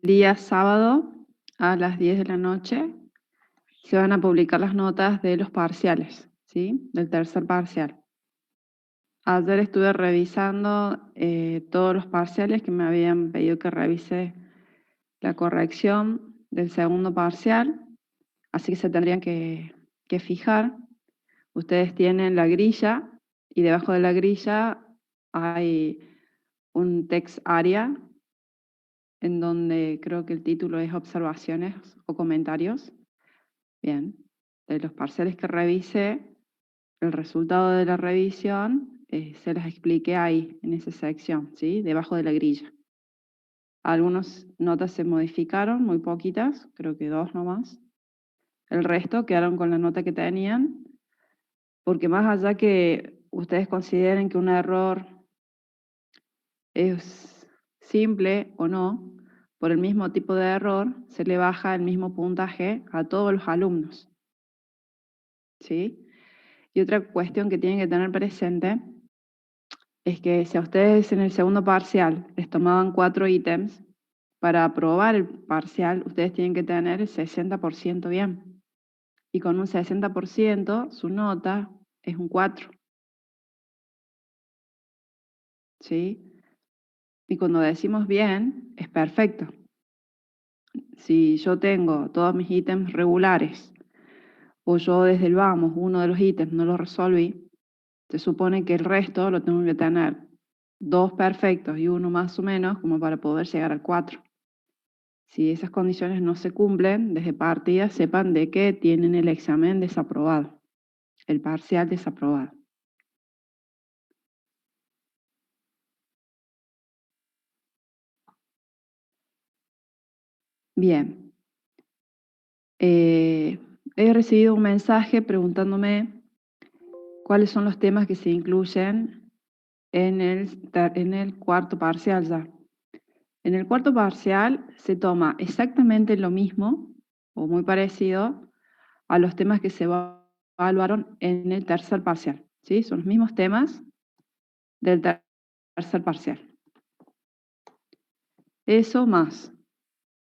día sábado a las 10 de la noche se van a publicar las notas de los parciales, ¿sí? Del tercer parcial. Ayer estuve revisando todos los parciales que me habían pedido que revise la corrección del segundo parcial, así que se tendrían que fijar. Ustedes tienen la grilla y debajo de la grilla hay un text area en donde creo que el título es observaciones o comentarios. Bien, de los parciales que revise, el resultado de la revisión se las expliqué ahí, en esa sección, ¿sí? Debajo de la grilla. Algunas notas se modificaron, muy poquitas, creo que 2 nomás. El resto quedaron con la nota que tenían, porque más allá que ustedes consideren que un error es simple o no, por el mismo tipo de error se le baja el mismo puntaje a todos los alumnos, ¿sí? Y otra cuestión que tienen que tener presente es que si a ustedes en el segundo parcial les tomaban 4 ítems, para aprobar el parcial ustedes tienen que tener el 60% bien. Y con un 60% su nota es un 4. ¿Sí? Y cuando decimos bien, es perfecto. Si yo tengo todos mis ítems regulares, o yo desde el vamos, uno de los ítems no lo resolví, se supone que el resto lo tengo que tener 2 perfectos y 1 más o menos, como para poder llegar al 4. Si esas condiciones no se cumplen, desde partida sepan de que tienen el examen desaprobado, el parcial desaprobado. Bien. He recibido un mensaje preguntándome cuáles son los temas que se incluyen en el cuarto parcial ya. En el cuarto parcial se toma exactamente lo mismo, o muy parecido, a los temas que se evaluaron en el tercer parcial. ¿Sí? Son los mismos temas del tercer parcial. Eso más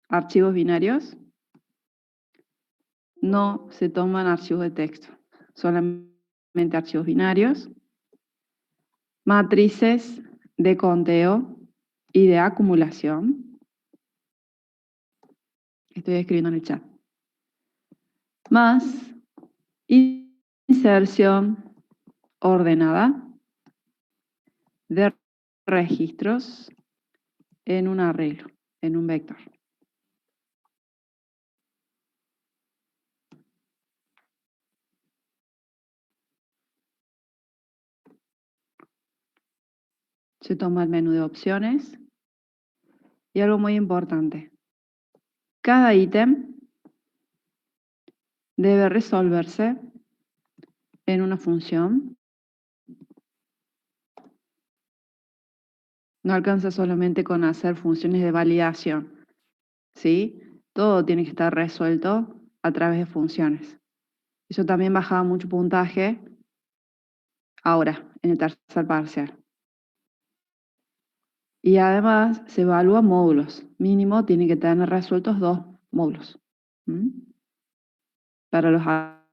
archivos binarios, no se toman archivos de texto, solamente archivos binarios, matrices de conteo y de acumulación. Estoy escribiendo en el chat. Más inserción ordenada de registros en un arreglo, en un vector. Se toma el menú de opciones. Y algo muy importante. Cada ítem debe resolverse en una función. No alcanza solamente con hacer funciones de validación, ¿sí? Todo tiene que estar resuelto a través de funciones. Eso también bajaba mucho puntaje ahora, en el tercer parcial. Y además se evalúan módulos. Mínimo tiene que tener resueltos 2 módulos. Para los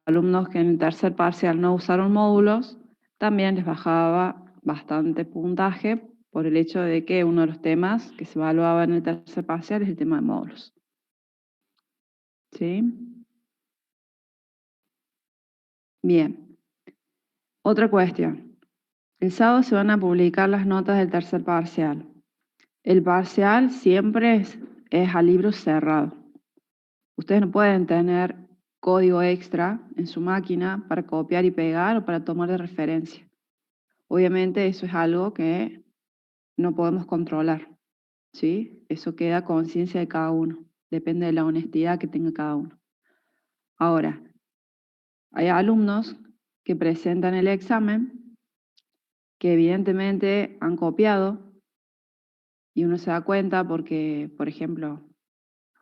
alumnos que en el tercer parcial no usaron módulos, también les bajaba bastante puntaje por el hecho de que uno de los temas que se evaluaba en el tercer parcial es el tema de módulos. ¿Sí? Bien. Otra cuestión. El sábado se van a publicar las notas del tercer parcial. El parcial siempre es a libro cerrado. Ustedes no pueden tener código extra en su máquina para copiar y pegar o para tomar de referencia. Obviamente eso es algo que no podemos controlar, ¿sí? Eso queda a conciencia de cada uno. Depende de la honestidad que tenga cada uno. Ahora, hay alumnos que presentan el examen que evidentemente han copiado y uno se da cuenta porque, por ejemplo,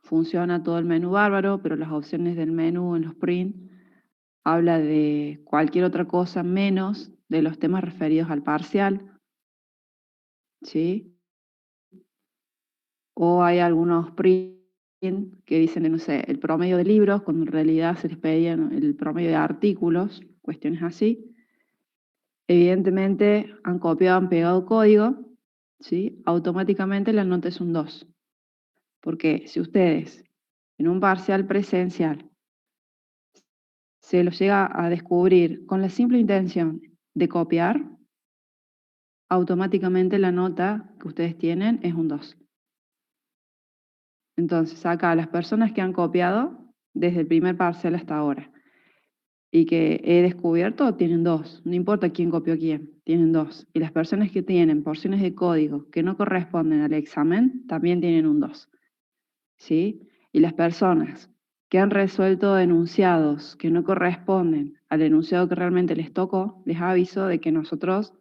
funciona todo el menú bárbaro, pero las opciones del menú en los print habla de cualquier otra cosa menos de los temas referidos al parcial, ¿sí? o hay algunos print que dicen, no sé, el promedio de libros, cuando en realidad se les pedían el promedio de artículos, cuestiones así. Evidentemente han copiado, han pegado código, ¿sí? Automáticamente la nota es un 2. Porque si ustedes en un parcial presencial se los llega a descubrir con la simple intención de copiar, automáticamente la nota que ustedes tienen es un 2. Entonces, acá las personas que han copiado desde el primer parcial hasta ahora y que he descubierto tienen 2. No importa quién copió quién, tienen 2. Y las personas que tienen porciones de código que no corresponden al examen también tienen un 2. ¿Sí? Y las personas que han resuelto enunciados que no corresponden al enunciado que realmente les tocó, les aviso de que nosotros,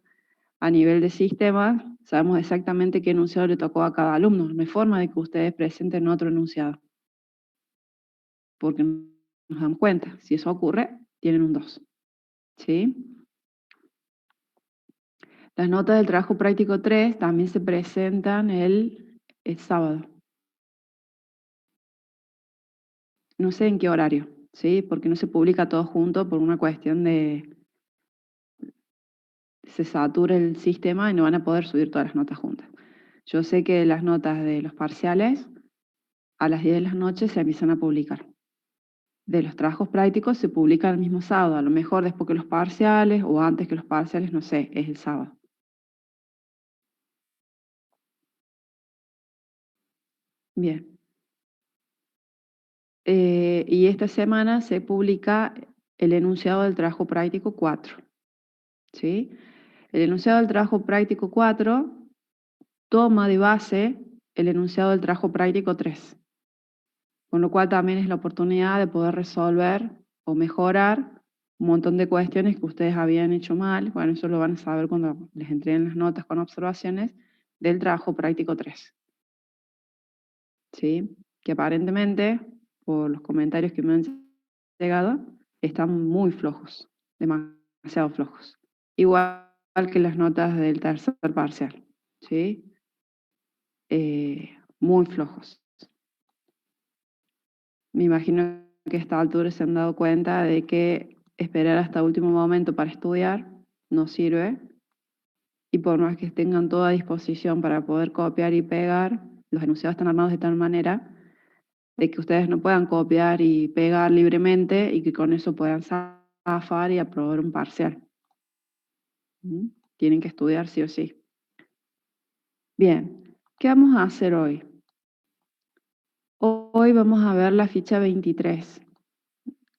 a nivel de sistemas, sabemos exactamente qué enunciado le tocó a cada alumno. No hay forma de que ustedes presenten otro enunciado. Porque nos damos cuenta, si eso ocurre, tienen un 2. ¿Sí? Las notas del trabajo práctico 3 también se presentan el sábado. No sé en qué horario, ¿sí? Porque no se publica todo junto por una cuestión de se satura el sistema y no van a poder subir todas las notas juntas. Yo sé que las notas de los parciales a las 10 de la noche se empiezan a publicar. De los trabajos prácticos se publica el mismo sábado, a lo mejor después que los parciales o antes que los parciales, no sé, es el sábado. Bien. Y esta semana se publica el enunciado del trabajo práctico 4. ¿Sí? El enunciado del trabajo práctico 4 toma de base el enunciado del trabajo práctico 3. Con lo cual también es la oportunidad de poder resolver o mejorar un montón de cuestiones que ustedes habían hecho mal. Bueno, eso lo van a saber cuando les entreguen las notas con observaciones del trabajo práctico 3. ¿Sí? Que aparentemente, por los comentarios que me han llegado, están muy flojos, demasiado flojos. Igual que las notas del tercer parcial, ¿sí? Muy flojos. Me imagino que a esta altura se han dado cuenta de que esperar hasta último momento para estudiar no sirve, y por más que tengan toda disposición para poder copiar y pegar, los enunciados están armados de tal manera de que ustedes no puedan copiar y pegar libremente y que con eso puedan zafar y aprobar un parcial. Tienen que estudiar sí o sí. Bien, ¿qué vamos a hacer hoy? Hoy vamos a ver la ficha 23.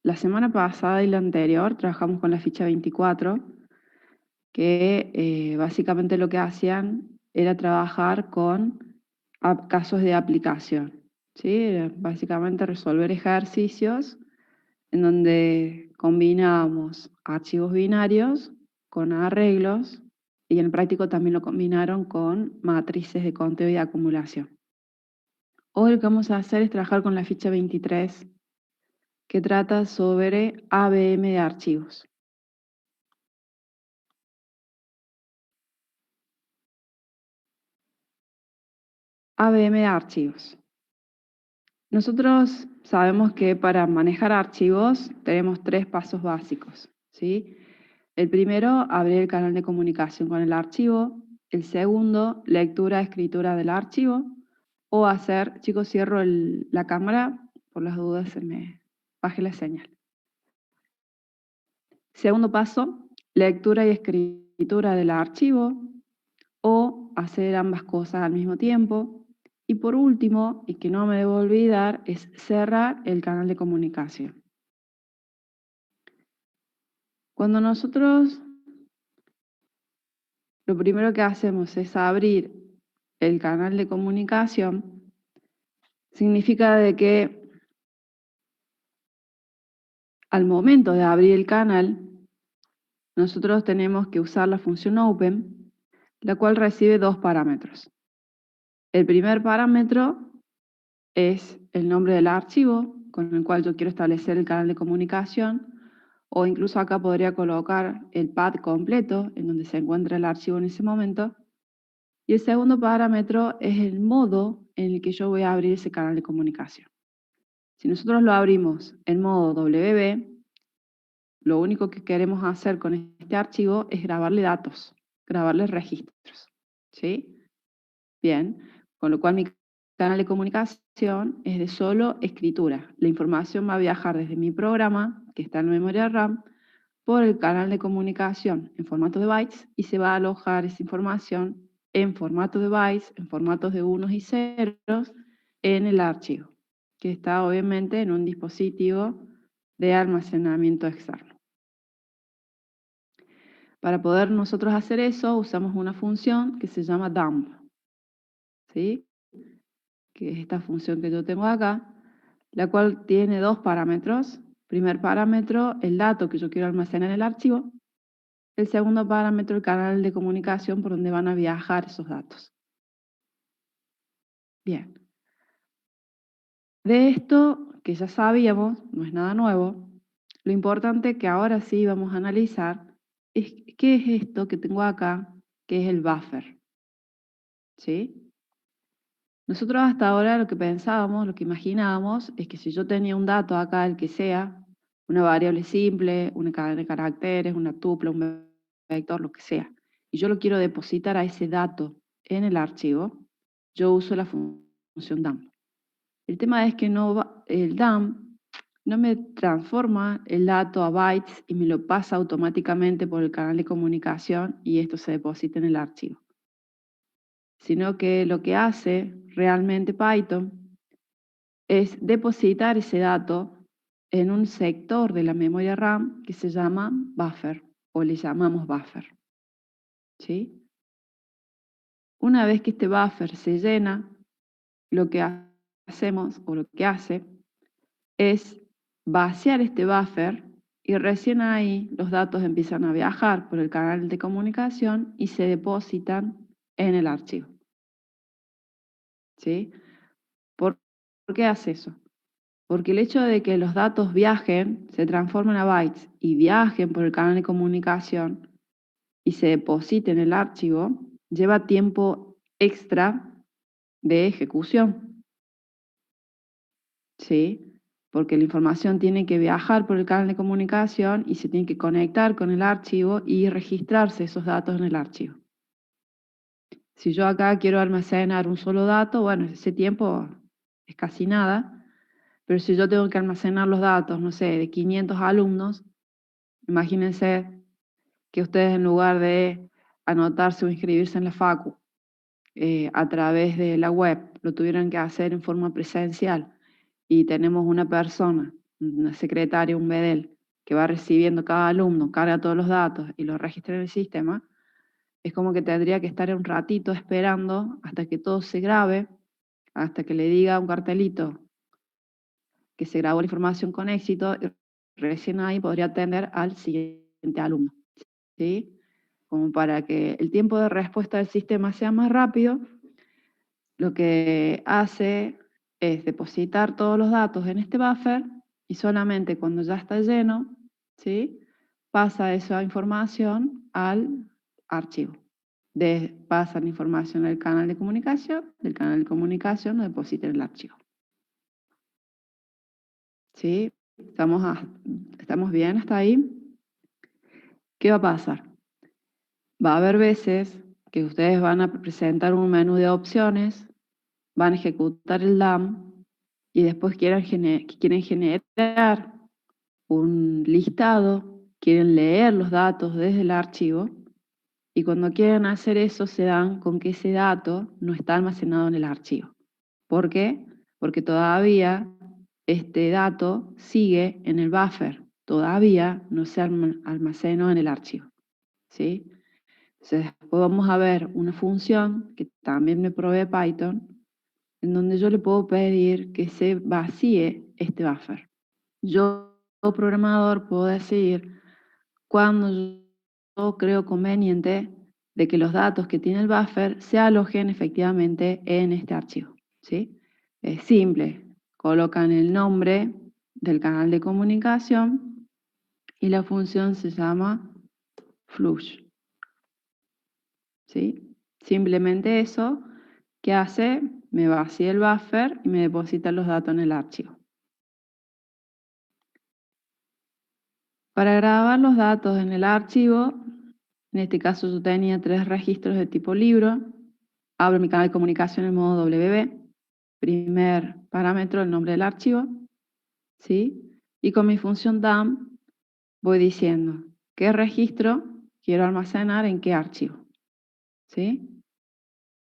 La semana pasada y la anterior trabajamos con la ficha 24, que básicamente lo que hacían era trabajar con casos de aplicación. ¿Sí? Básicamente resolver ejercicios en donde combinábamos archivos binarios con arreglos, y en el práctico también lo combinaron con matrices de conteo y de acumulación. Hoy lo que vamos a hacer es trabajar con la ficha 23, que trata sobre ABM de archivos. ABM de archivos. Nosotros sabemos que para manejar archivos tenemos 3 pasos básicos, ¿sí? El primero, abrir el canal de comunicación con el archivo. El segundo, lectura, escritura del archivo. O hacer, chicos, cierro la cámara, por las dudas se me baje la señal. Segundo paso, lectura y escritura del archivo, o hacer ambas cosas al mismo tiempo. Y por último, y que no me debo olvidar, es cerrar el canal de comunicación. Cuando nosotros lo primero que hacemos es abrir el canal de comunicación, significa de que al momento de abrir el canal, nosotros tenemos que usar la función open, la cual recibe 2 parámetros. El primer parámetro es el nombre del archivo con el cual yo quiero establecer el canal de comunicación, o incluso acá podría colocar el path completo en donde se encuentra el archivo en ese momento. Y el segundo parámetro es el modo en el que yo voy a abrir ese canal de comunicación. Si nosotros lo abrimos en modo WB, lo único que queremos hacer con este archivo es grabarle datos, grabarle registros, ¿sí? Bien, con lo cual mi canal de comunicación es de solo escritura. La información va a viajar desde mi programa, que está en memoria RAM, por el canal de comunicación en formato de bytes y se va a alojar esa información en formato de bytes, en formatos de unos y ceros, en el archivo, que está obviamente en un dispositivo de almacenamiento externo. Para poder nosotros hacer eso, usamos una función que se llama dump, ¿sí? Que es esta función que yo tengo acá, la cual tiene dos parámetros. Primer parámetro, el dato que yo quiero almacenar en el archivo. El segundo parámetro, el canal de comunicación por donde van a viajar esos datos. Bien. De esto, que ya sabíamos, no es nada nuevo, lo importante que ahora sí vamos a analizar es qué es esto que tengo acá, que es el buffer. ¿Sí? Nosotros hasta ahora lo que pensábamos, lo que imaginábamos, es que si yo tenía un dato acá, el que sea, una variable simple, una cadena de caracteres, una tupla, un vector, lo que sea, y yo lo quiero depositar a ese dato en el archivo, yo uso la función dump. El tema es que el dump no me transforma el dato a bytes y me lo pasa automáticamente por el canal de comunicación y esto se deposita en el archivo. Sino que lo que hace realmente Python es depositar ese dato en un sector de la memoria RAM que se llama buffer, o le llamamos buffer. ¿Sí? Una vez que este buffer se llena, lo que hacemos, o lo que hace, es vaciar este buffer y recién ahí los datos empiezan a viajar por el canal de comunicación y se depositan en el archivo. ¿Sí? ¿Por qué hace eso? Porque el hecho de que los datos viajen, se transformen a bytes y viajen por el canal de comunicación y se depositen en el archivo, lleva tiempo extra de ejecución. ¿Sí? Porque la información tiene que viajar por el canal de comunicación y se tiene que conectar con el archivo y registrarse esos datos en el archivo. Si yo acá quiero almacenar un solo dato, bueno, ese tiempo es casi nada, pero si yo tengo que almacenar los datos, no sé, de 500 alumnos, imagínense que ustedes en lugar de anotarse o inscribirse en la facu a través de la web, lo tuvieran que hacer en forma presencial y tenemos una persona, una secretaria, un bedel, que va recibiendo cada alumno, carga todos los datos y los registra en el sistema, es como que tendría que estar un ratito esperando hasta que todo se grabe, hasta que le diga un cartelito que se grabó la información con éxito, y recién ahí podría atender al siguiente alumno. ¿Sí? Como para que el tiempo de respuesta del sistema sea más rápido, lo que hace es depositar todos los datos en este buffer y solamente cuando ya está lleno, ¿sí? Pasa esa información al archivo. Pasa la información al canal de comunicación, del canal de comunicación lo deposita en el archivo. ¿Sí? ¿Estamos bien hasta ahí? ¿Qué va a pasar? Va a haber veces que ustedes van a presentar un menú de opciones, van a ejecutar el dump y después quieren generar un listado, quieren leer los datos desde el archivo y cuando quieren hacer eso se dan con que ese dato no está almacenado en el archivo. ¿Por qué? Porque todavía este dato sigue en el buffer, todavía no se almacenó en el archivo. ¿Sí? Entonces, después vamos a ver una función que también me provee Python, en donde yo le puedo pedir que se vacíe este buffer. Yo, programador, puedo decidir cuándo yo creo conveniente de que los datos que tiene el buffer se alojen efectivamente en este archivo. ¿Sí? Es simple, colocan el nombre del canal de comunicación y la función se llama flush. ¿Sí? Simplemente eso, ¿qué hace? me vacía el buffer y me deposita los datos en el archivo. Para grabar los datos en el archivo, en este caso yo tenía 3 registros de tipo libro, abro mi canal de comunicación en modo WB, primer parámetro, el nombre del archivo, ¿sí? Y con mi función dump voy diciendo qué registro quiero almacenar en qué archivo, ¿sí?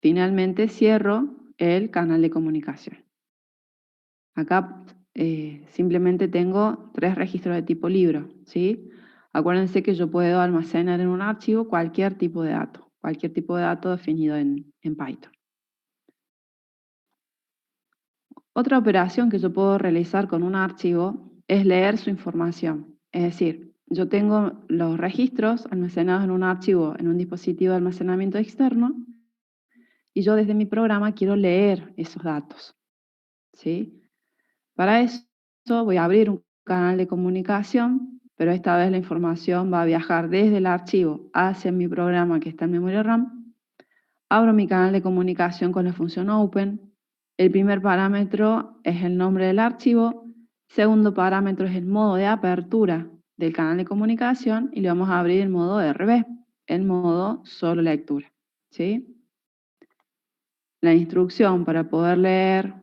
Finalmente cierro el canal de comunicación. Acá simplemente tengo 3 registros de tipo libro, ¿sí? Acuérdense que yo puedo almacenar en un archivo cualquier tipo de dato definido en Python. Otra operación que yo puedo realizar con un archivo es leer su información. Es decir, yo tengo los registros almacenados en un archivo, en un dispositivo de almacenamiento externo, y yo desde mi programa quiero leer esos datos, ¿sí? Para eso voy a abrir un canal de comunicación, pero esta vez la información va a viajar desde el archivo hacia mi programa que está en memoria RAM. Abro mi canal de comunicación con la función open. El primer parámetro es el nombre del archivo. Segundo parámetro es el modo de apertura del canal de comunicación y le vamos a abrir el modo RB, el modo solo lectura, ¿sí? La instrucción para poder leer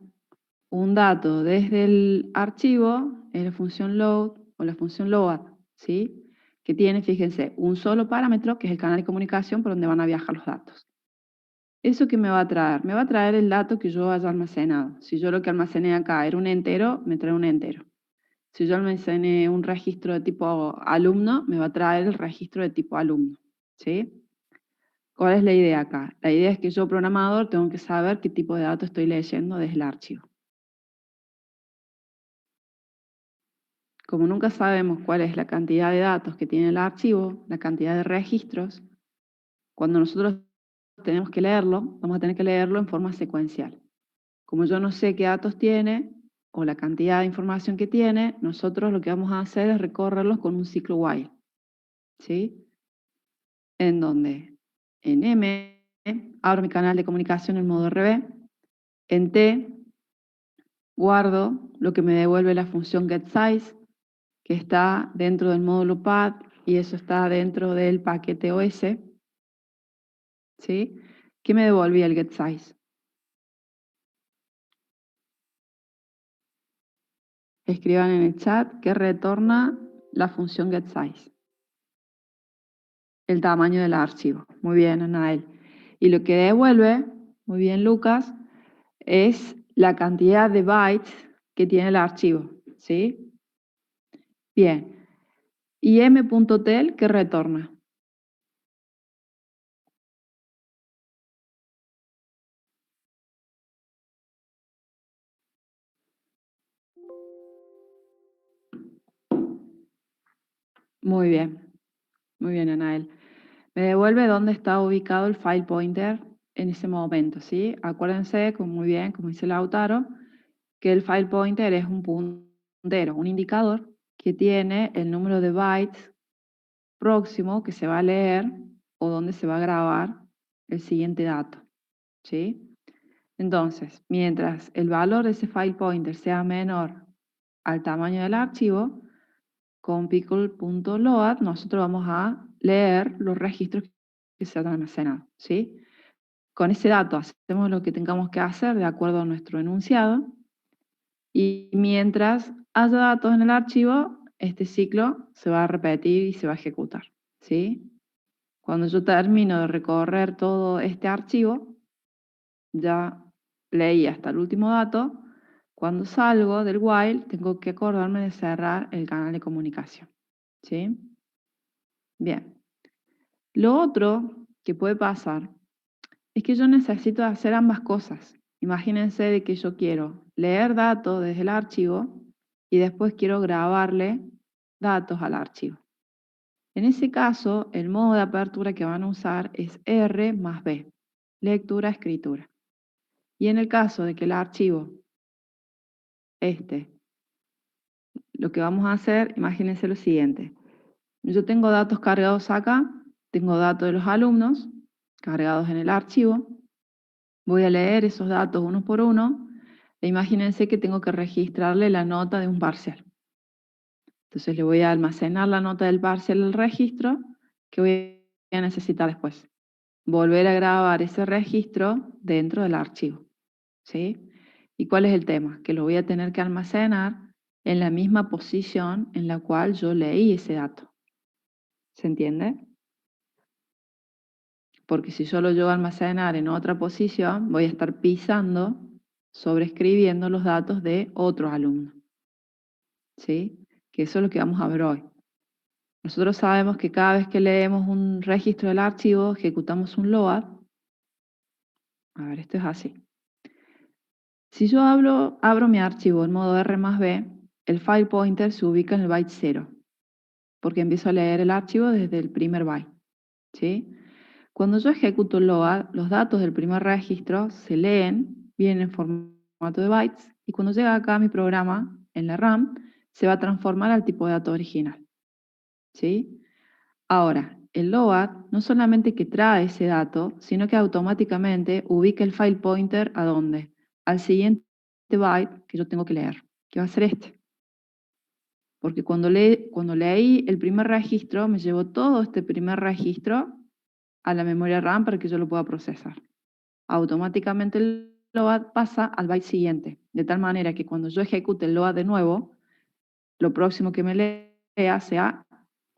un dato desde el archivo es la función load o la función load, ¿sí? Que tiene, fíjense, un solo parámetro que es el canal de comunicación por donde van a viajar los datos. ¿Eso qué me va a traer? Me va a traer el dato que yo haya almacenado. Si yo lo que almacené acá era un entero, me trae un entero. Si yo almacené un registro de tipo alumno, me va a traer el registro de tipo alumno, ¿sí? ¿Cuál es la idea acá? La idea es que yo, programador, tengo que saber qué tipo de datos estoy leyendo desde el archivo. Como nunca sabemos cuál es la cantidad de datos que tiene el archivo, la cantidad de registros, cuando nosotros tenemos que leerlo, vamos a tener que leerlo en forma secuencial. Como yo no sé qué datos tiene o la cantidad de información que tiene, nosotros lo que vamos a hacer es recorrerlos con un ciclo while, ¿sí? En donde en M abro mi canal de comunicación en modo RB, en T guardo lo que me devuelve la función getSize, que está dentro del módulo path y eso está dentro del paquete OS, ¿sí? ¿Qué me devolvía el getSize? Escriban en el chat que retorna la función getSize. El tamaño del archivo. Muy bien, Anael. Y lo que devuelve, muy bien, Lucas, es la cantidad de bytes que tiene el archivo, ¿sí? Bien. ¿Y m.tel qué retorna? Muy bien, Anael. Me devuelve dónde está ubicado el file pointer en ese momento, ¿sí? Acuérdense, muy bien, como dice Lautaro, que el file pointer es un puntero, un indicador que tiene el número de bytes próximo que se va a leer o donde se va a grabar el siguiente dato, ¿sí? Entonces, mientras el valor de ese file pointer sea menor al tamaño del archivo, con pickle.load nosotros vamos a leer los registros que se han almacenado, ¿sí? Con ese dato hacemos lo que tengamos que hacer de acuerdo a nuestro enunciado y mientras haya datos en el archivo, este ciclo se va a repetir y se va a ejecutar, ¿sí? Cuando yo termino de recorrer todo este archivo, ya leí hasta el último dato, cuando salgo del while tengo que acordarme de cerrar el canal de comunicación, ¿sí? Bien. Lo otro que puede pasar es que yo necesito hacer ambas cosas. Imagínense de que yo quiero leer datos desde el archivo y después quiero grabarle datos al archivo. En ese caso, el modo de apertura que van a usar es R más B, lectura, escritura. Y en el caso de que el archivo, lo que vamos a hacer, imagínense lo siguiente. Yo tengo datos cargados acá, tengo datos de los alumnos cargados en el archivo, Voy a leer esos datos uno por uno e imagínense que tengo que registrarle la nota de un parcial. Entonces le voy a almacenar la nota del parcial al registro que voy a necesitar después. Volver a grabar ese registro dentro del archivo. ¿Sí? ¿Y cuál es el tema? Que lo voy a tener que almacenar en la misma posición en la cual yo leí ese dato. ¿Se entiende? Porque si yo lo llevo a almacenar en otra posición, voy a estar pisando, sobreescribiendo los datos de otros alumnos. ¿Sí? Que eso es lo que vamos a ver hoy. Nosotros sabemos que cada vez que leemos un registro del archivo, ejecutamos un load. A ver, esto es así. Si yo abro mi archivo en modo R+B, el file pointer se ubica en el byte 0, porque empiezo a leer el archivo desde el primer byte. ¿Sí? Cuando yo ejecuto el load, los datos del primer registro se leen, vienen en formato de bytes, y cuando llega acá a mi programa, en la RAM, se va a transformar al tipo de dato original. ¿Sí? Ahora, el load no solamente que trae ese dato, sino que automáticamente ubica el file pointer ¿a dónde? Al siguiente byte que yo tengo que leer, que va a ser este. Porque cuando leí el primer registro, me llevó todo este primer registro a la memoria RAM para que yo lo pueda procesar. Automáticamente el load pasa al byte siguiente, de tal manera que cuando yo ejecute el load de nuevo, lo próximo que me lea sea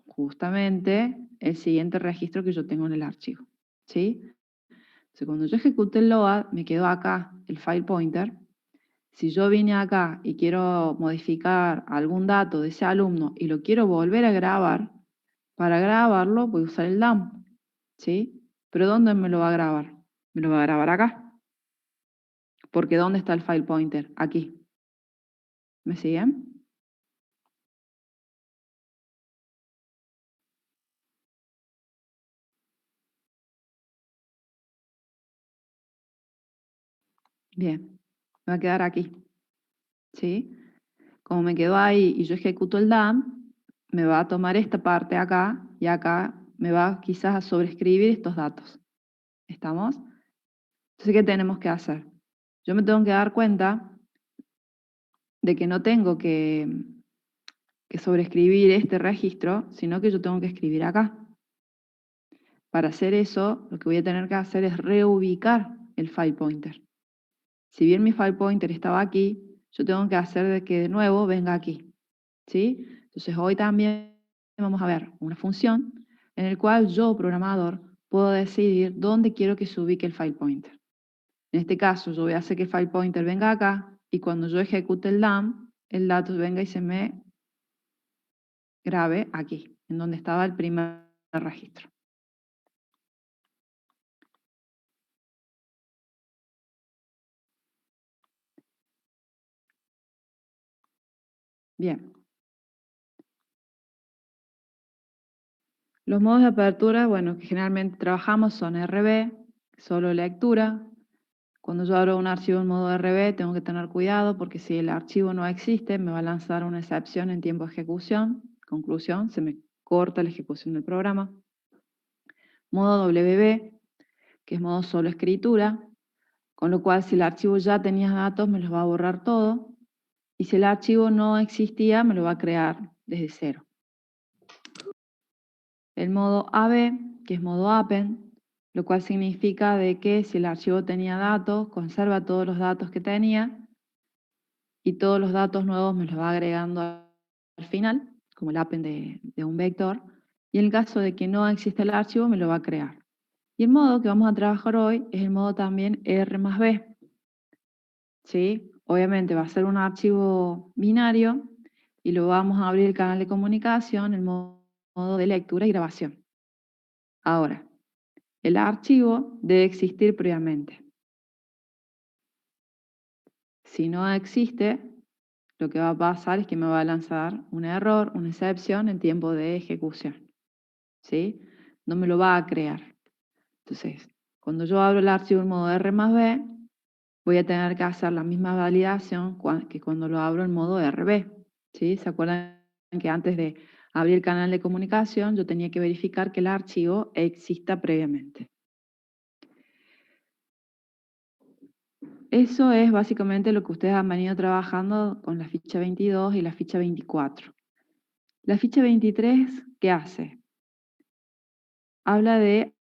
justamente el siguiente registro que yo tengo en el archivo. ¿Sí? Entonces, cuando yo ejecute el load, me quedó acá el file pointer. Si yo vine acá y quiero modificar algún dato de ese alumno y lo quiero volver a grabar, para grabarlo voy a usar el dump. ¿Sí? ¿Pero dónde me lo va a grabar? Me lo va a grabar acá. Porque ¿dónde está el file pointer? Aquí. ¿Me siguen? Bien. Me va a quedar aquí. ¿Sí? Como me quedó ahí y yo ejecuto el dump, me va a tomar esta parte acá y acá me va quizás a sobreescribir estos datos. ¿Estamos? Entonces, ¿qué tenemos que hacer? Yo me tengo que dar cuenta de que no tengo que sobreescribir este registro, sino que yo tengo que escribir acá. Para hacer eso, lo que voy a tener que hacer es reubicar el file pointer. Si bien mi file pointer estaba aquí, yo tengo que hacer de que de nuevo venga aquí. ¿Sí? Entonces hoy también vamos a ver una función en la cual yo, programador, puedo decidir dónde quiero que se ubique el file pointer. En este caso, yo voy a hacer que el file pointer venga acá y cuando yo ejecute el dump, el dato venga y se me grabe aquí, en donde estaba el primer registro. Bien. Los modos de apertura, bueno, que generalmente trabajamos son RB, solo lectura. Cuando yo abro un archivo en modo RB tengo que tener cuidado porque si el archivo no existe me va a lanzar una excepción en tiempo de ejecución. Conclusión, se me corta la ejecución del programa. Modo WB, que es modo solo escritura, con lo cual si el archivo ya tenía datos me los va a borrar todo y si el archivo no existía me lo va a crear desde cero. El modo AB, que es modo append, lo cual significa de que si el archivo tenía datos, conserva todos los datos que tenía y todos los datos nuevos me los va agregando al final, como el append de un vector, y en el caso de que no existe el archivo me lo va a crear. Y el modo que vamos a trabajar hoy es el modo también R+B. ¿Sí? Obviamente va a ser un archivo binario y lo vamos a abrir el canal de comunicación, el modo de lectura y grabación. Ahora, el archivo debe existir previamente. Si no existe, lo que va a pasar es que me va a lanzar un error, una excepción en tiempo de ejecución. ¿Sí? No me lo va a crear. Entonces, cuando yo abro el archivo en modo R+B, voy a tener que hacer la misma validación que cuando lo abro en modo RB. ¿Sí? ¿Se acuerdan que antes de abrir el canal de comunicación yo tenía que verificar que el archivo exista previamente? eso es básicamente lo que ustedes han venido trabajando con la ficha 22 y la ficha 24. La ficha 23, ¿qué hace? Habla de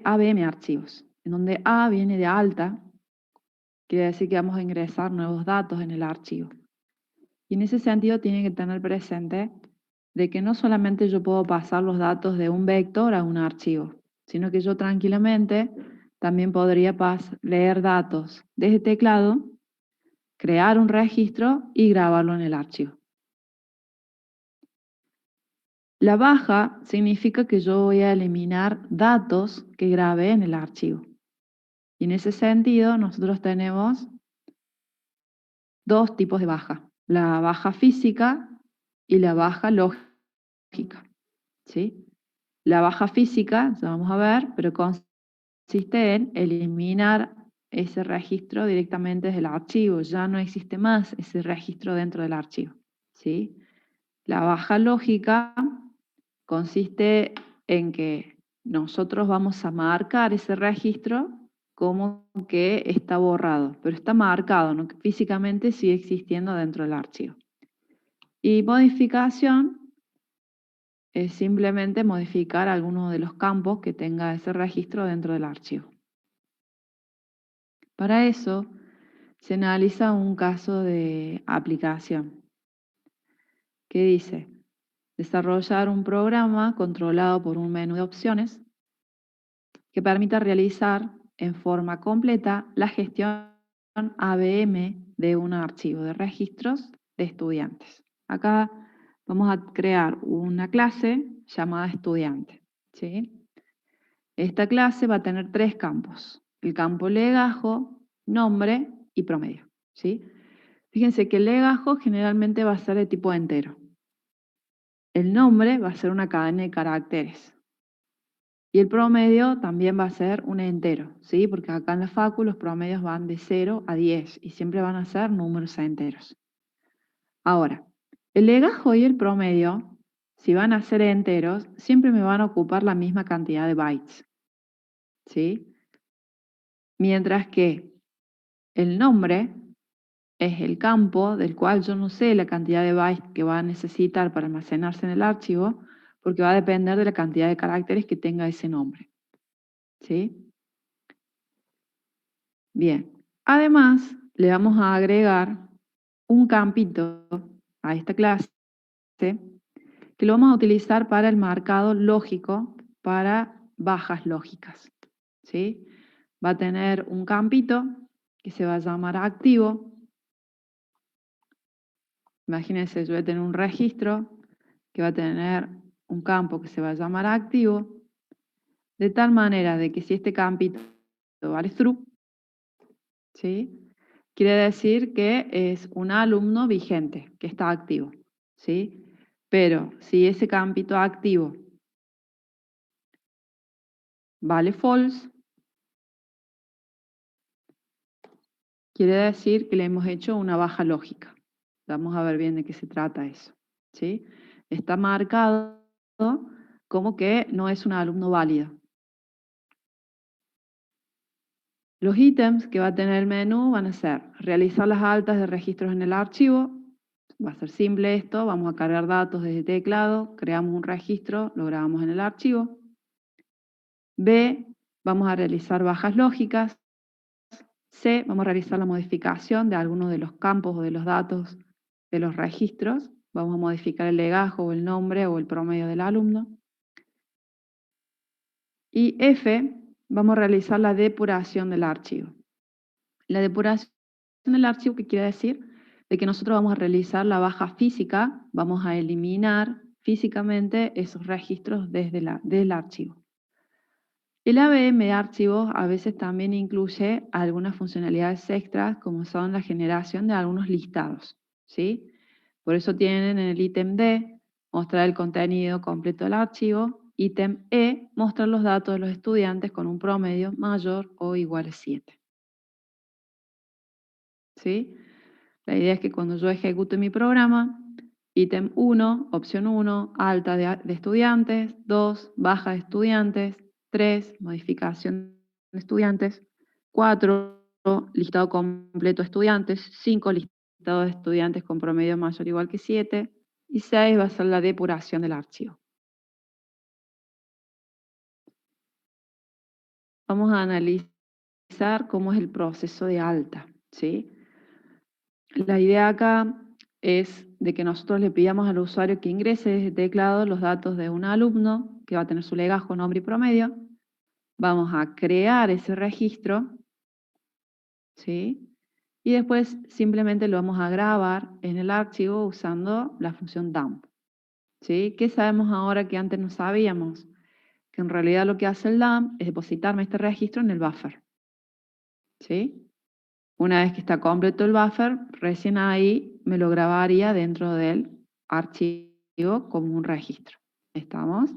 ABM archivos, en donde A viene de alta, quiere decir que vamos a ingresar nuevos datos en el archivo. Y en ese sentido tienen que tener presente de que no solamente yo puedo pasar los datos de un vector a un archivo, sino que yo tranquilamente también podría leer datos desde teclado, crear un registro y grabarlo en el archivo. La baja significa que yo voy a eliminar datos que grabé en el archivo. Y en ese sentido nosotros tenemos dos tipos de baja, la baja física y la baja lógica. ¿Sí? La baja física, ya vamos a ver, pero consiste en eliminar ese registro directamente desde el archivo. Ya no existe más ese registro dentro del archivo. ¿Sí? La baja lógica consiste en que nosotros vamos a marcar ese registro como que está borrado, pero está marcado, ¿no? Que físicamente sigue existiendo dentro del archivo. Y modificación es simplemente modificar alguno de los campos que tenga ese registro dentro del archivo. Para eso se analiza un caso de aplicación que dice desarrollar un programa controlado por un menú de opciones que permita realizar en forma completa la gestión ABM de un archivo de registros de estudiantes. Acá vamos a crear una clase llamada estudiante. ¿Sí? Esta clase va a tener tres campos: el campo legajo, nombre y promedio. ¿Sí? Fíjense que el legajo generalmente va a ser de tipo entero. El nombre va a ser una cadena de caracteres. Y el promedio también va a ser un entero, ¿sí? Porque acá en la facu los promedios van de 0 a 10 y siempre van a ser números enteros. Ahora, el legajo y el promedio, si van a ser enteros, siempre me van a ocupar la misma cantidad de bytes, ¿sí? Mientras que el nombre es el campo del cual yo no sé la cantidad de bytes que va a necesitar para almacenarse en el archivo, porque va a depender de la cantidad de caracteres que tenga ese nombre, ¿sí? Bien, además le vamos a agregar un campito a esta clase que lo vamos a utilizar para el marcado lógico para bajas lógicas. ¿Sí? Va a tener un campito que se va a llamar activo. Imagínense, yo voy a tener un registro que va a tener un campo que se va a llamar activo, de tal manera de que si este campito vale true, ¿sí? Quiere decir que es un alumno vigente, que está activo, ¿sí? Pero si ese campito activo vale false, quiere decir que le hemos hecho una baja lógica. Vamos a ver bien de qué se trata eso, ¿sí? Está marcado como que no es un alumno válido. Los ítems que va a tener el menú van a ser realizar las altas de registros en el archivo. Va a ser simple esto, vamos a cargar datos desde teclado, creamos un registro, lo grabamos en el archivo. B, vamos a realizar bajas lógicas. C, vamos a realizar la modificación de algunos de los campos o de los datos de los registros. Vamos a modificar el legajo o el nombre o el promedio del alumno. Y F, vamos a realizar la depuración del archivo. La depuración del archivo, ¿qué quiere decir? De que nosotros vamos a realizar la baja física, vamos a eliminar físicamente esos registros desde del archivo. El ABM de archivos a veces también incluye algunas funcionalidades extras, como son la generación de algunos listados, ¿sí? Por eso tienen en el ítem D, mostrar el contenido completo del archivo, ítem E, mostrar los datos de los estudiantes con un promedio mayor o igual a 7. ¿Sí? La idea es que cuando yo ejecute mi programa, ítem 1, opción 1, alta de estudiantes, 2, baja de estudiantes, 3, modificación de estudiantes, 4, listado completo de estudiantes, 5 listados de estudiantes con promedio mayor o igual que 7, y 6 va a ser la depuración del archivo. Vamos a analizar cómo es el proceso de alta, ¿sí? La idea acá es de que nosotros le pidamos al usuario que ingrese desde teclado los datos de un alumno que va a tener su legajo, nombre y promedio. Vamos a crear ese registro, ¿sí? Y después simplemente lo vamos a grabar en el archivo usando la función dump, ¿sí? ¿Qué sabemos ahora que antes no sabíamos? Que en realidad lo que hace el dump es depositarme este registro en el buffer, ¿sí? Una vez que está completo el buffer, recién ahí me lo grabaría dentro del archivo como un registro. ¿Estamos?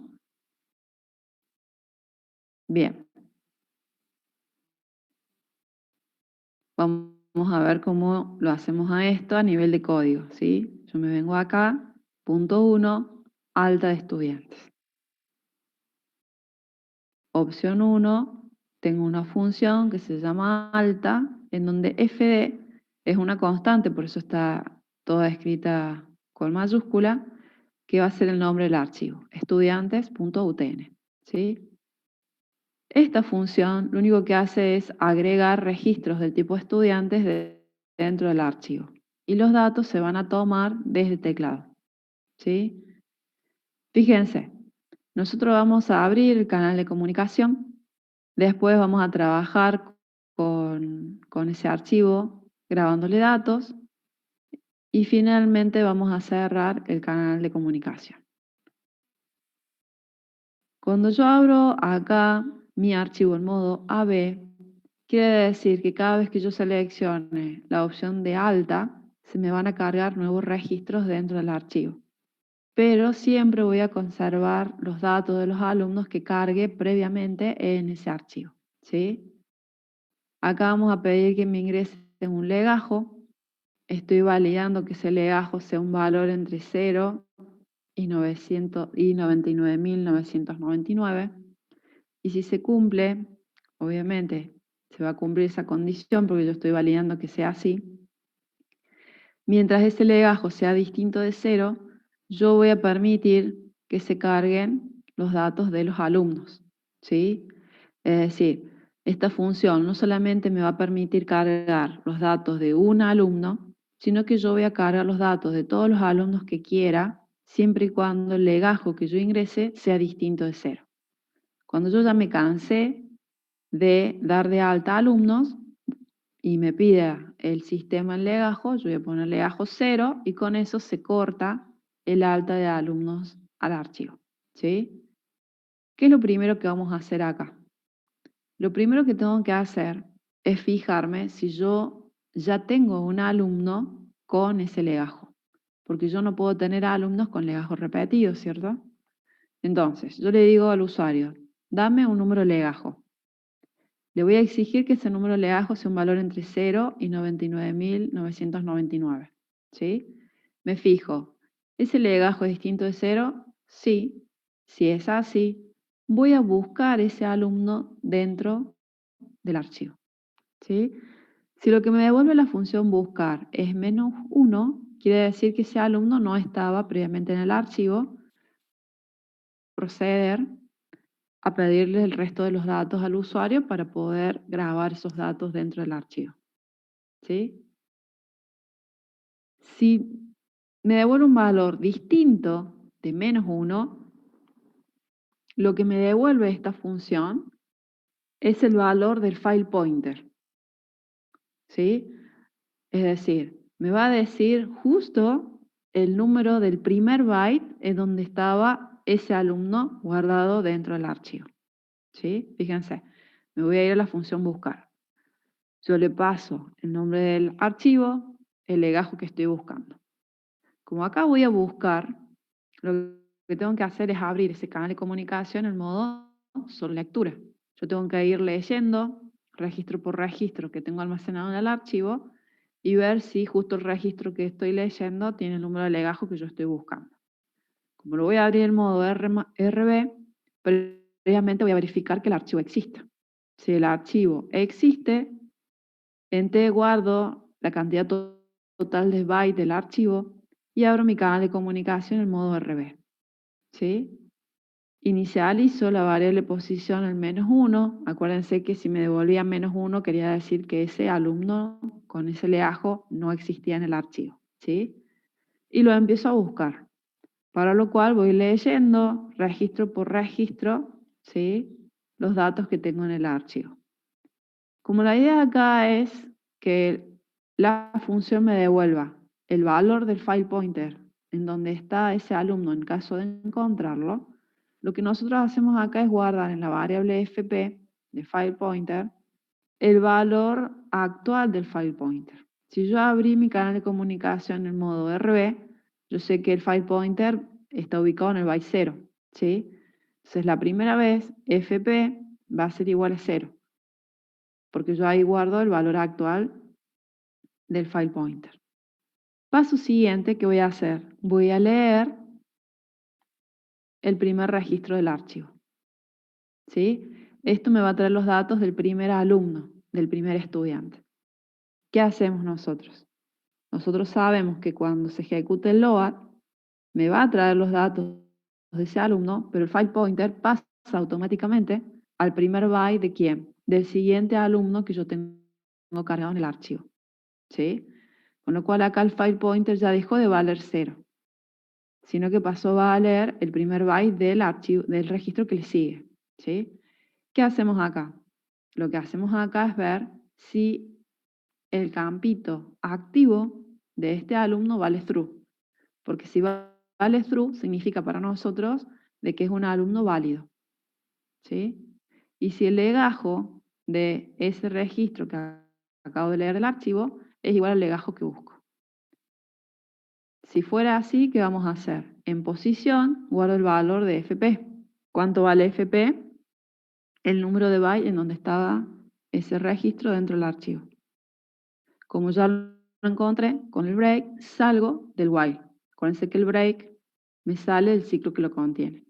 Bien. Vamos a ver cómo lo hacemos a esto a nivel de código, ¿sí? Yo me vengo acá, punto 1, alta de estudiantes. Opción 1, tengo una función que se llama alta, en donde fd es una constante, por eso está toda escrita con mayúscula, que va a ser el nombre del archivo, estudiantes.utn, ¿sí? Esta función lo único que hace es agregar registros del tipo estudiantes dentro del archivo. Y los datos se van a tomar desde el teclado, ¿sí? Fíjense, nosotros vamos a abrir el canal de comunicación, después vamos a trabajar con ese archivo grabándole datos y finalmente vamos a cerrar el canal de comunicación. Cuando yo abro acá mi archivo en modo AB, quiere decir que cada vez que yo seleccione la opción de alta, se me van a cargar nuevos registros dentro del archivo. Pero siempre voy a conservar los datos de los alumnos que cargue previamente en ese archivo, ¿sí? Acá vamos a pedir que me ingrese un legajo. Estoy validando que ese legajo sea un valor entre 0 y 99.999. Y si se cumple, obviamente se va a cumplir esa condición porque yo estoy validando que sea así. Mientras ese legajo sea distinto de 0, yo voy a permitir que se carguen los datos de los alumnos, ¿sí? Es decir, esta función no solamente me va a permitir cargar los datos de un alumno, sino que yo voy a cargar los datos de todos los alumnos que quiera, siempre y cuando el legajo que yo ingrese sea distinto de 0. Cuando yo ya me cansé de dar de alta alumnos y me pida el sistema en legajo, yo voy a poner legajo 0 y con eso se corta el alta de alumnos al archivo, ¿sí? ¿Qué es lo primero que vamos a hacer acá? Lo primero que tengo que hacer es fijarme si yo ya tengo un alumno con ese legajo, porque yo no puedo tener alumnos con legajos repetidos, ¿cierto? Entonces, yo le digo al usuario, dame un número legajo. Le voy a exigir que ese número legajo sea un valor entre 0 y 99.999, ¿sí? Me fijo, ¿ese legajo es distinto de 0? Sí. Si es así, voy a buscar ese alumno dentro del archivo, ¿sí? Si lo que me devuelve la función buscar es -1, quiere decir que ese alumno no estaba previamente en el archivo. Proceder a pedirle el resto de los datos al usuario para poder grabar esos datos dentro del archivo, ¿sí? Si me devuelve un valor distinto de -1, lo que me devuelve esta función es el valor del file pointer, ¿sí? Es decir, me va a decir justo el número del primer byte en donde estaba ese alumno guardado dentro del archivo, ¿sí? Fíjense, me voy a ir a la función buscar. Yo le paso el nombre del archivo, el legajo que estoy buscando. Como acá voy a buscar, lo que tengo que hacer es abrir ese canal de comunicación en modo solo lectura. Yo tengo que ir leyendo registro por registro que tengo almacenado en el archivo y ver si justo el registro que estoy leyendo tiene el número de legajo que yo estoy buscando. Como lo voy a abrir en modo RB, previamente voy a verificar que el archivo exista. Si el archivo existe, En T guardo la cantidad total de bytes del archivo y abro mi canal de comunicación en modo RB. ¿Sí? Inicializo la variable posición en -1. Acuérdense que si me devolvía -1 quería decir que ese alumno con ese legajo no existía en el archivo. ¿Sí? Y lo empiezo a buscar. Para lo cual voy leyendo registro por registro, ¿sí?, los datos que tengo en el archivo. Como la idea acá es que la función me devuelva el valor del file pointer en donde está ese alumno en caso de encontrarlo, lo que nosotros hacemos acá es guardar en la variable fp de file pointer el valor actual del file pointer. Si yo abrí mi canal de comunicación en modo RB, yo sé que el file pointer está ubicado en el byte 0, ¿sí? Entonces la primera vez fp va a ser igual a 0, porque yo ahí guardo el valor actual del file pointer. Paso siguiente, ¿qué voy a hacer? Voy a leer el primer registro del archivo, ¿sí? Esto me va a traer los datos del primer alumno, del primer estudiante. ¿Qué hacemos nosotros? Nosotros sabemos que cuando se ejecute el load, me va a traer los datos de ese alumno, pero el file pointer pasa automáticamente al primer byte de quién? Del siguiente alumno que yo tengo cargado en el archivo. ¿Sí? Con lo cual acá el file pointer ya dejó de valer 0, sino que pasó a valer el primer byte del archivo, del registro que le sigue. ¿Sí? ¿Qué hacemos acá? Lo que hacemos acá es ver si el campito activo de este alumno vale true. Porque si vale true, significa para nosotros de que es un alumno válido. ¿Sí? Y si el legajo de ese registro que acabo de leer del archivo es igual al legajo que busco. Si fuera así, ¿qué vamos a hacer? En posición, guardo el valor de fp. ¿Cuánto vale fp? El número de bytes en donde estaba ese registro dentro del archivo. Como ya lo encontré, con el break salgo del while. Acuérdense que el break me sale el ciclo que lo contiene.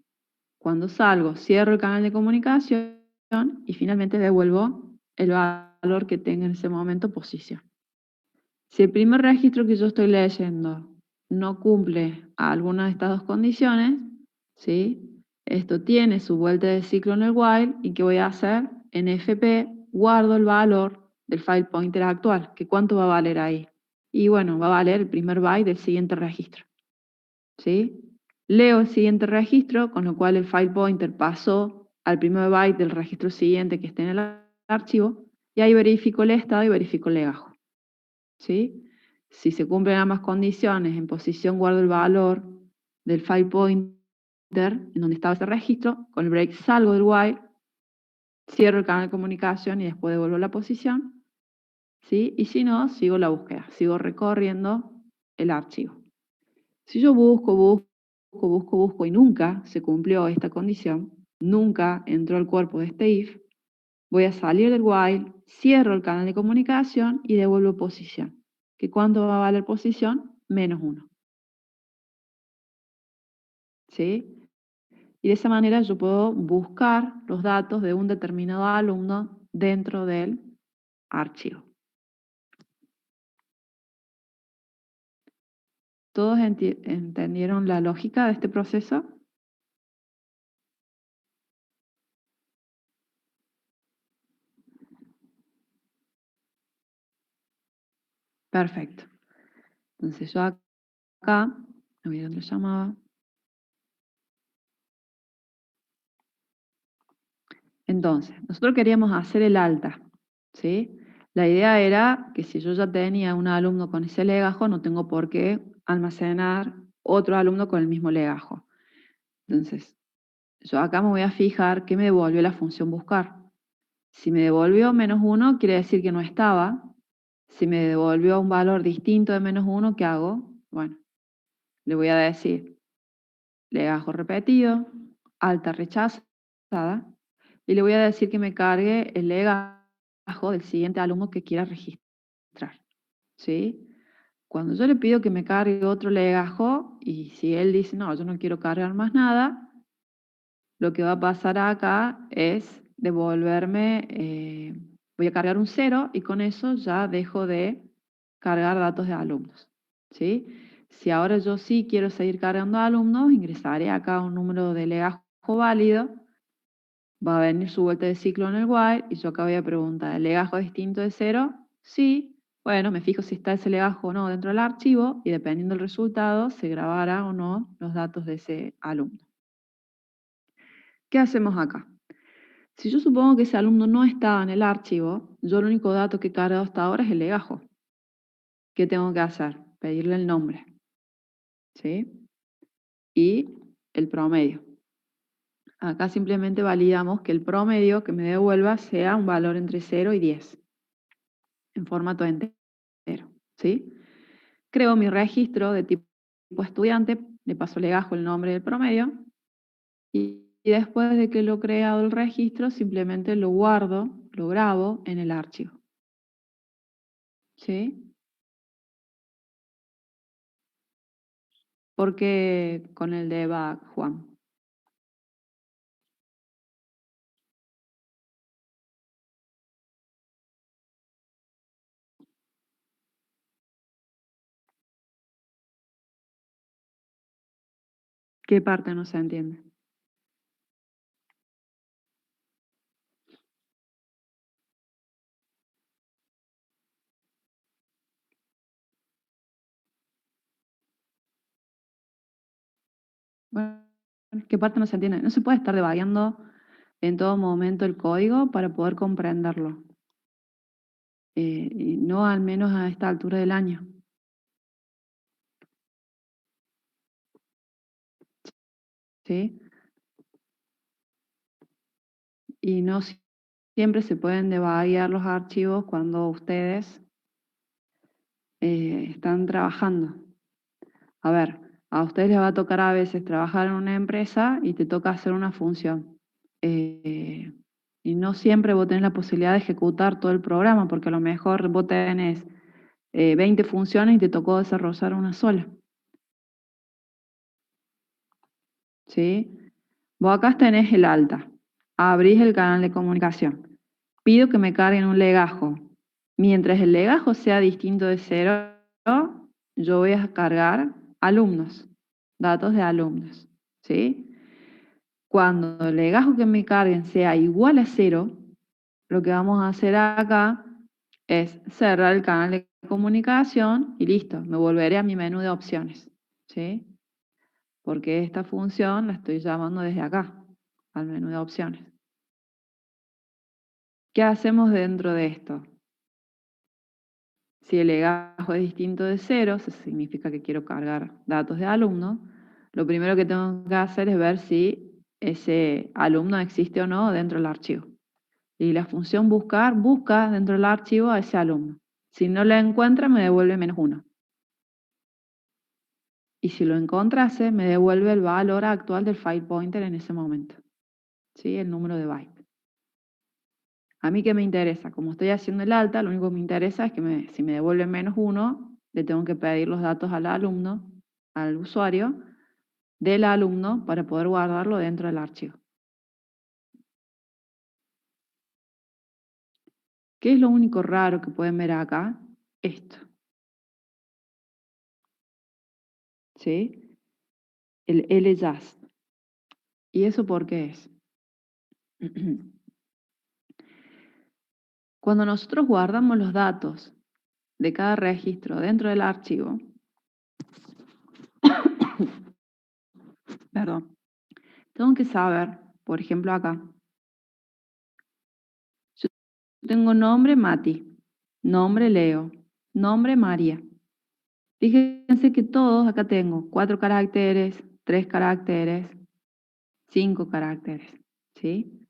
Cuando salgo, cierro el canal de comunicación y finalmente devuelvo el valor que tenga en ese momento posición. Si el primer registro que yo estoy leyendo no cumple alguna de estas dos condiciones, ¿sí?, esto tiene su vuelta de ciclo en el while, y ¿qué voy a hacer? En fp guardo el valor del file pointer actual, que ¿cuánto va a valer ahí? Y bueno, va a valer el primer byte del siguiente registro. ¿Sí? Leo el siguiente registro, con lo cual el file pointer pasó al primer byte del registro siguiente que esté en el archivo, y ahí verifico el estado y verifico el legajo. ¿Sí? Si se cumplen ambas condiciones, en posición guardo el valor del file pointer en donde estaba ese registro, con el break salgo del while, cierro el canal de comunicación y después devuelvo la posición, ¿sí? Y si no, sigo la búsqueda, sigo recorriendo el archivo. Si yo busco y nunca se cumplió esta condición, nunca entró al cuerpo de este if, voy a salir del while, cierro el canal de comunicación y devuelvo posición. ¿Que cuánto va a valer posición? -1. ¿Sí? Y de esa manera yo puedo buscar los datos de un determinado alumno dentro del archivo. ¿Todos entendieron la lógica de este proceso? Perfecto. Entonces yo acá, me voy a donde lo llamaba. Entonces, nosotros queríamos hacer el alta, ¿sí? La idea era que si yo ya tenía un alumno con ese legajo, no tengo por qué almacenar otro alumno con el mismo legajo. Entonces, yo acá me voy a fijar qué me devolvió la función buscar. Si me devolvió -1, quiere decir que no estaba. Si me devolvió un valor distinto de -1, ¿qué hago? Bueno, le voy a decir legajo repetido, alta rechazada, y le voy a decir que me cargue el legajo del siguiente alumno que quiera registrar. ¿Sí? Cuando yo le pido que me cargue otro legajo, y si él dice, no, yo no quiero cargar más nada, lo que va a pasar acá es devolverme, voy Voy a cargar un 0 y con eso ya dejo de cargar datos de alumnos, ¿sí? Si ahora yo sí quiero seguir cargando alumnos, ingresaré acá un número de legajo válido, va a venir su vuelta de ciclo en el while y yo acá voy a preguntar, ¿el legajo es distinto de 0? Sí. Bueno, me fijo si está ese legajo o no dentro del archivo y dependiendo del resultado se grabará o no los datos de ese alumno. ¿Qué hacemos acá? Si yo supongo que ese alumno no estaba en el archivo, yo el único dato que he cargado hasta ahora es el legajo. ¿Qué tengo que hacer? Pedirle el nombre, ¿sí? Y el promedio. Acá simplemente validamos que el promedio que me devuelva sea un valor entre 0 y 10, en formato entero, ¿sí? Creo mi registro de tipo estudiante, le paso legajo el nombre del promedio, y después de que lo he creado el registro, simplemente lo guardo, lo grabo en el archivo, ¿sí? Porque con el debug, Juan. ¿Qué parte no se entiende? Bueno, ¿qué parte no se entiende? No se puede estar debugueando en todo momento el código para poder comprenderlo. Y no al menos a esta altura del año. ¿Sí? Y no siempre se pueden debuguear los archivos cuando ustedes están trabajando. A ver, a ustedes les va a tocar a veces trabajar en una empresa y te toca hacer una función. Y no siempre vos tenés la posibilidad de ejecutar todo el programa, porque a lo mejor vos tenés 20 funciones y te tocó desarrollar una sola. ¿Sí? Vos acá tenés el alta. Abrís el canal de comunicación. Pido que me carguen un legajo. Mientras el legajo sea distinto de 0, yo voy a cargar alumnos, datos de alumnos. ¿Sí? Cuando el legajo que me carguen sea igual a 0, lo que vamos a hacer acá es cerrar el canal de comunicación y listo, me volveré a mi menú de opciones, ¿sí? Porque esta función la estoy llamando desde acá, al menú de opciones. ¿Qué hacemos dentro de esto? Si el legajo es distinto de 0, eso significa que quiero cargar datos de alumno, lo primero que tengo que hacer es ver si ese alumno existe o no dentro del archivo. Y la función buscar busca dentro del archivo a ese alumno. Si no lo encuentra, me devuelve -1. Y si lo encontrase, me devuelve el valor actual del file pointer en ese momento. ¿Sí? El número de bytes. A mí, ¿qué me interesa? Como estoy haciendo el alta, lo único que me interesa es que si me devuelve -1, le tengo que pedir los datos al alumno, al usuario, del alumno para poder guardarlo dentro del archivo. ¿Qué es lo único raro que pueden ver acá? Esto. ¿Sí? El LJAS. ¿Y eso por qué es? Cuando nosotros guardamos los datos de cada registro dentro del archivo, perdón, tengo que saber, por ejemplo acá, yo tengo nombre Mati, nombre Leo, nombre María. Fíjense que todos acá tengo 4 caracteres, 3 caracteres, 5 caracteres, ¿sí?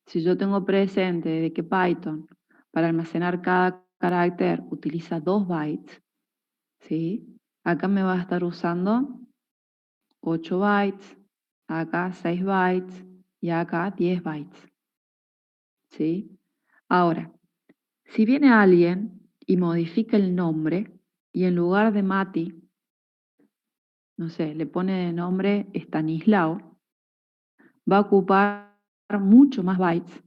Si yo tengo presente de que Python para almacenar cada carácter utiliza 2 bytes, ¿sí? Acá me va a estar usando 8 bytes, acá 6 bytes y acá 10 bytes, ¿sí? Ahora, si viene alguien y modifica el nombre y en lugar de Mati, no sé, le pone de nombre Stanislao, va a ocupar mucho más bytes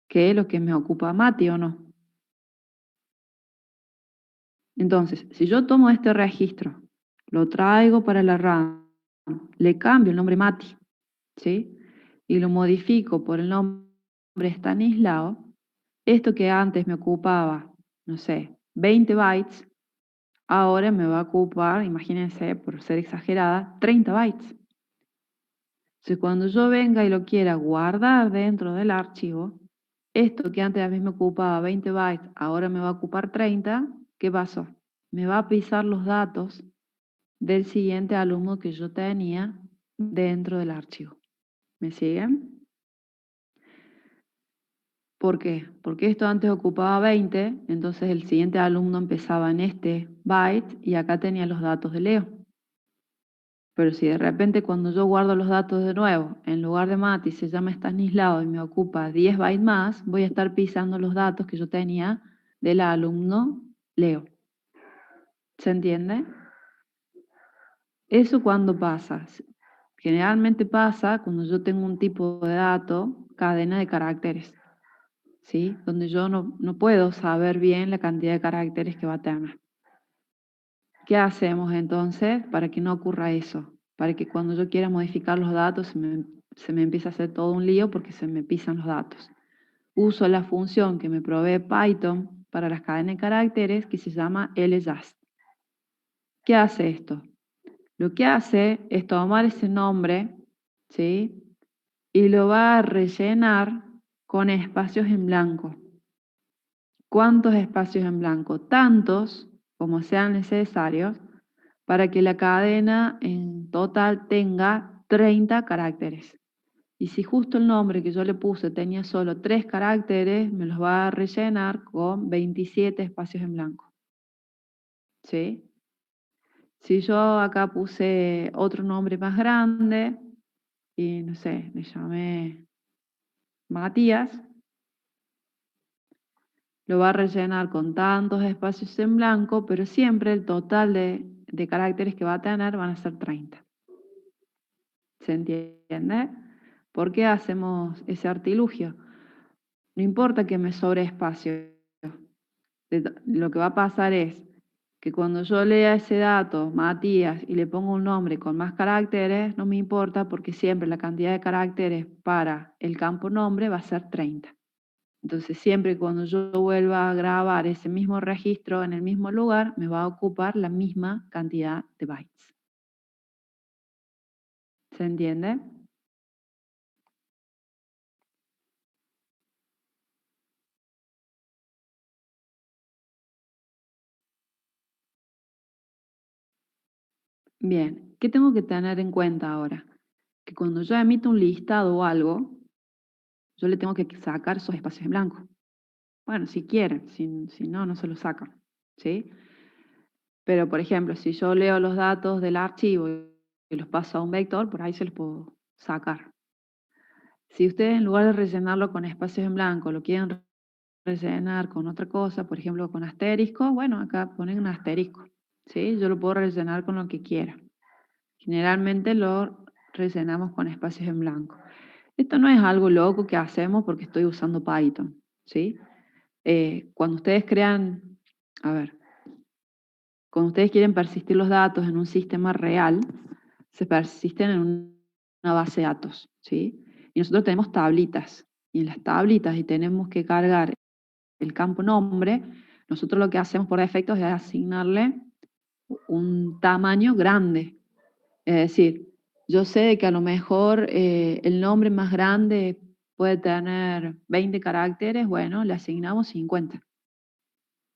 que lo que me ocupa Mati o no. Entonces, si yo tomo este registro, lo traigo para la RAM, le cambio el nombre Mati, ¿sí? Y lo modifico por el nombre Stanislao, esto que antes me ocupaba, no sé, 20 bytes, ahora me va a ocupar, imagínense, por ser exagerada, 30 bytes. Entonces, cuando yo venga y lo quiera guardar dentro del archivo, esto que antes a mí me ocupaba 20 bytes, ahora me va a ocupar 30, ¿qué pasó? Me va a pisar los datos del siguiente alumno que yo tenía dentro del archivo. ¿Me siguen? ¿Por qué? Porque esto antes ocupaba 20, entonces el siguiente alumno empezaba en este byte y acá tenía los datos de Leo. Pero si de repente cuando yo guardo los datos de nuevo, en lugar de Mati se llama Stanislao y me ocupa 10 bytes más, voy a estar pisando los datos que yo tenía del alumno Leo. ¿Se entiende? ¿Eso cuándo pasa? Generalmente pasa cuando yo tengo un tipo de dato, cadena de caracteres, ¿sí? Donde yo no puedo saber bien la cantidad de caracteres que va a tener. ¿Qué hacemos entonces para que no ocurra eso? Para que cuando yo quiera modificar los datos se me empiece a hacer todo un lío porque se me pisan los datos. Uso la función que me provee Python para las cadenas de caracteres que se llama ljust. ¿Qué hace esto? Lo que hace es tomar ese nombre, ¿sí? Y lo va a rellenar con espacios en blanco. ¿Cuántos espacios en blanco? Tantos como sean necesarios para que la cadena en total tenga 30 caracteres. Y si justo el nombre que yo le puse tenía solo 3 caracteres, me los va a rellenar con 27 espacios en blanco. ¿Sí? Si yo acá puse otro nombre más grande, y no sé, le llamé Matías, lo va a rellenar con tantos espacios en blanco, pero siempre el total de caracteres que va a tener van a ser 30. ¿Se entiende? ¿Por qué hacemos ese artilugio? No importa que me sobre espacio. Lo que va a pasar es que cuando yo lea ese dato, Matías, y le pongo un nombre con más caracteres, no me importa porque siempre la cantidad de caracteres para el campo nombre va a ser 30. Entonces, siempre cuando yo vuelva a grabar ese mismo registro en el mismo lugar, me va a ocupar la misma cantidad de bytes. ¿Se entiende? Bien, ¿qué tengo que tener en cuenta ahora? Que cuando yo emito un listado o algo, yo le tengo que sacar esos espacios en blanco. Bueno, si quieren, si no, no se los sacan, ¿sí? Pero, por ejemplo, si yo leo los datos del archivo y los paso a un vector, por ahí se los puedo sacar. Si ustedes en lugar de rellenarlo con espacios en blanco, lo quieren rellenar con otra cosa, por ejemplo con asterisco, bueno, acá ponen un asterisco, ¿sí? Yo lo puedo rellenar con lo que quiera. Generalmente lo rellenamos con espacios en blanco. Esto no es algo loco que hacemos porque estoy usando Python, ¿sí? Cuando ustedes crean, a ver, cuando ustedes quieren persistir los datos en un sistema real, se persisten en una base de datos, ¿sí? Y nosotros tenemos tablitas, y en las tablitas y tenemos que cargar el campo nombre, nosotros lo que hacemos por defecto es asignarle un tamaño grande. Es decir, yo sé de que a lo mejor el nombre más grande puede tener 20 caracteres, bueno, le asignamos 50.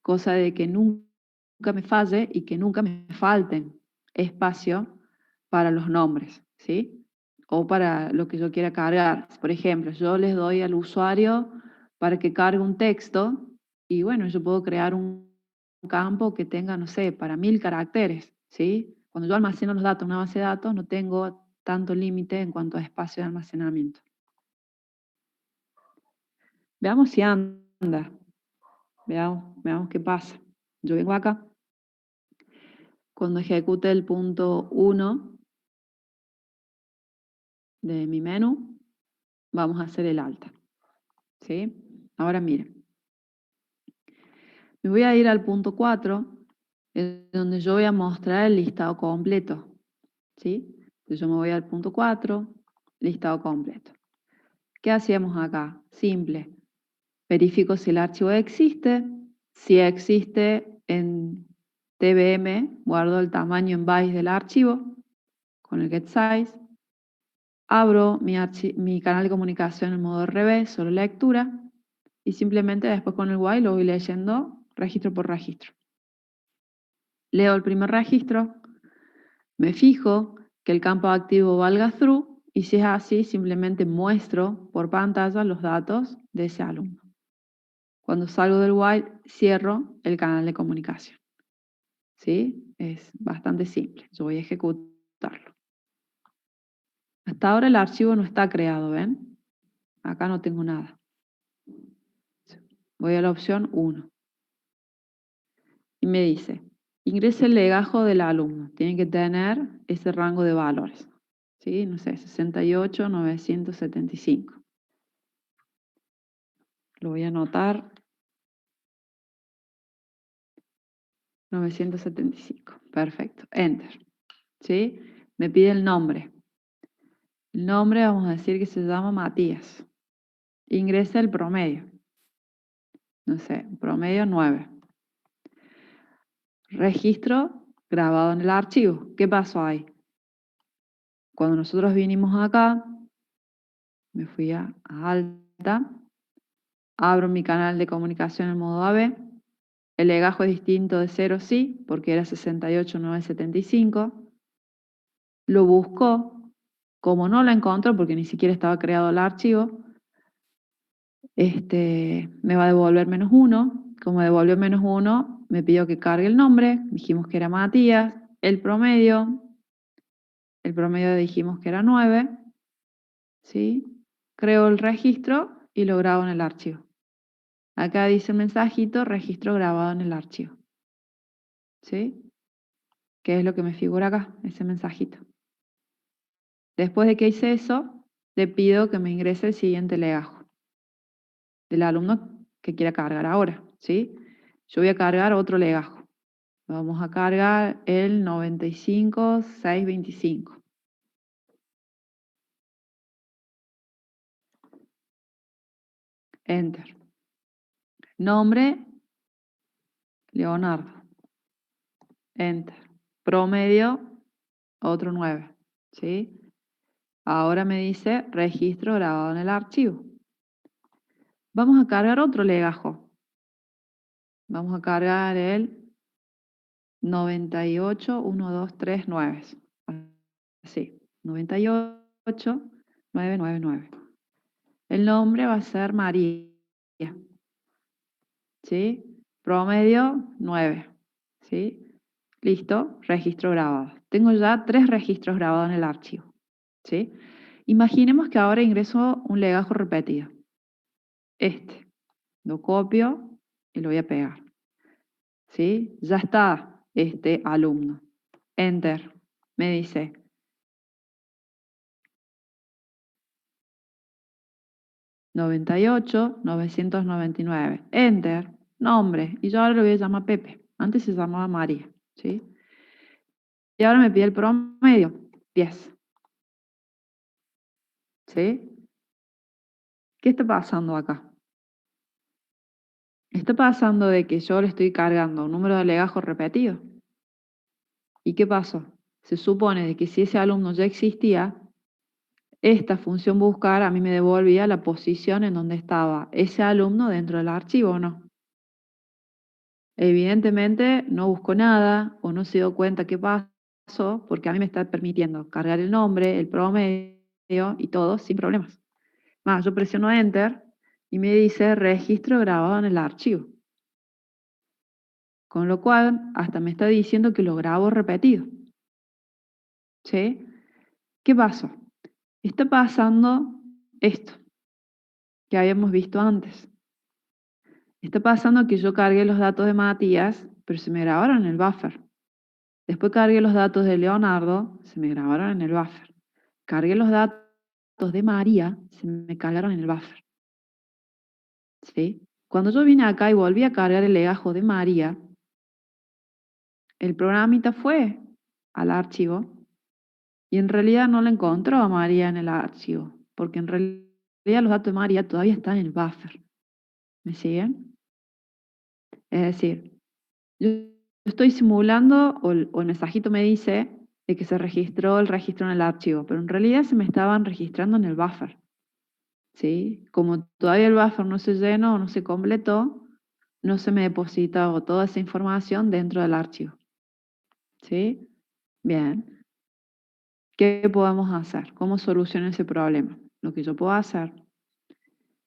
Cosa de que nunca me falle y que nunca me falten espacio para los nombres, ¿sí? O para lo que yo quiera cargar. Por ejemplo, yo les doy al usuario para que cargue un texto y bueno, yo puedo crear un campo que tenga, no sé, para 1000 caracteres, ¿sí? Cuando yo almaceno los datos en una base de datos no tengo tanto límite en cuanto a espacio de almacenamiento. Veamos si anda. Veamos qué pasa. Yo vengo acá. Cuando ejecute el punto 1 de mi menú, vamos a hacer el alta, ¿sí? Ahora miren, me voy a ir al punto 4, donde yo voy a mostrar el listado completo. ¿Sí? Entonces yo me voy al punto 4, listado completo. ¿Qué hacíamos acá? Simple. Verifico si el archivo existe. Si existe en TBM, guardo el tamaño en bytes del archivo con el getSize. Abro mi canal de comunicación en modo RB, solo lectura, y simplemente después con el while lo voy leyendo registro por registro. Leo el primer registro, me fijo que el campo activo valga true, y si es así, simplemente muestro por pantalla los datos de ese alumno. Cuando salgo del while, cierro el canal de comunicación. ¿Sí? Es bastante simple. Yo voy a ejecutarlo. Hasta ahora el archivo no está creado, ¿ven? Acá no tengo nada. Voy a la opción 1. Y me dice, ingrese el legajo del alumno. Tiene que tener ese rango de valores. ¿Sí? No sé, 68, 975. Lo voy a anotar. 975. Perfecto. Enter. ¿Sí? Me pide el nombre. El nombre vamos a decir que se llama Matías. Ingresa el promedio. No sé, promedio 9. Registro grabado en el archivo. ¿Qué pasó ahí? Cuando nosotros vinimos acá, me fui a alta, abro mi canal de comunicación en modo AB. El legajo es distinto de 0, sí, porque era 68,975. Lo buscó. Como no lo encontró, porque ni siquiera estaba creado el archivo, me va a devolver -1. Como devolvió -1, me pidió que cargue el nombre. Dijimos que era Matías. El promedio dijimos que era 9. ¿Sí? Creo el registro y lo grabo en el archivo. Acá dice el mensajito, registro grabado en el archivo. ¿Sí? ¿Qué es lo que me figura acá? Ese mensajito. Después de que hice eso, le pido que me ingrese el siguiente legajo del alumno que quiera cargar ahora. ¿Sí? Yo voy a cargar otro legajo. Vamos a cargar el 95,625. Enter. Nombre, Leonardo. Enter. Promedio, otro 9. ¿Sí? Ahora me dice registro grabado en el archivo. Vamos a cargar otro legajo. Vamos a cargar el 98,123,9. Así, 98,999. El nombre va a ser María. ¿Sí? Promedio 9. ¿Sí? Listo, registro grabado. Tengo ya 3 registros grabados en el archivo. ¿Sí? Imaginemos que ahora ingreso un legajo repetido. Lo copio y lo voy a pegar. ¿Sí? Ya está este alumno. Enter. Me dice 98,999. Enter. Nombre. Y yo ahora lo voy a llamar Pepe. Antes se llamaba María. ¿Sí? Y ahora me pide el promedio. 10. ¿Sí? ¿Qué está pasando acá? Está pasando de que yo le estoy cargando un número de legajos repetido. ¿Y qué pasó? Se supone de que si ese alumno ya existía, esta función buscar a mí me devolvía la posición en donde estaba ese alumno dentro del archivo, ¿o no? Evidentemente no buscó nada o no se dio cuenta qué pasó, porque a mí me está permitiendo cargar el nombre, el promedio y todo sin problemas. Más, yo presiono Enter y me dice registro grabado en el archivo. Con lo cual, hasta me está diciendo que lo grabo repetido. ¿Sí? ¿Qué pasó? Está pasando esto que habíamos visto antes. Está pasando que yo cargué los datos de Matías, pero se me grabaron en el buffer. Después cargué los datos de Leonardo, se me grabaron en el buffer. Cargué los datos de María, se me cargaron en el buffer. ¿sí? Cuando yo vine acá y volví a cargar el legajo de María, el programita fue al archivo y en realidad no la encontró a María en el archivo, porque en realidad los datos de María todavía están en el buffer. ¿Me siguen? Es decir, yo estoy simulando o el mensajito me dice de que se registró el registro en el archivo, pero en realidad se me estaban registrando en el buffer. ¿Sí? Como todavía el buffer no se llenó o no se completó, no se me depositó toda esa información dentro del archivo. ¿Sí? Bien. ¿Qué podemos hacer? ¿Cómo solucionar ese problema? Lo que yo puedo hacer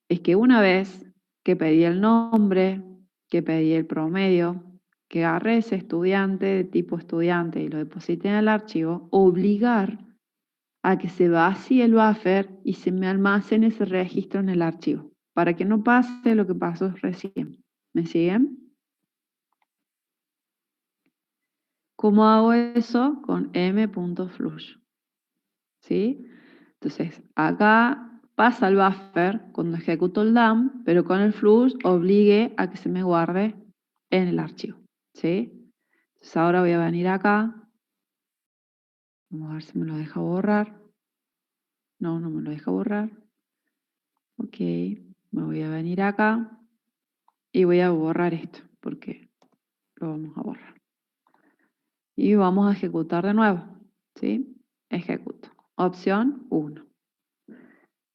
es que una vez que pedí el nombre, que pedí el promedio, que agarré ese estudiante de tipo estudiante y lo deposité en el archivo, obligar a que se vacíe el buffer y se me almacene ese registro en el archivo, para que no pase lo que pasó recién. ¿Me siguen? ¿Cómo hago eso? Con m.flush. ¿Sí? Entonces, acá pasa el buffer cuando ejecuto el dump, pero con el flush obligue a que se me guarde en el archivo. ¿Sí? Entonces ahora voy a venir acá. Vamos a ver si me lo deja borrar. No, no me lo deja borrar. Ok, me voy a venir acá y voy a borrar esto, porque lo vamos a borrar. Y vamos a ejecutar de nuevo. ¿Sí? Ejecuto. Opción 1.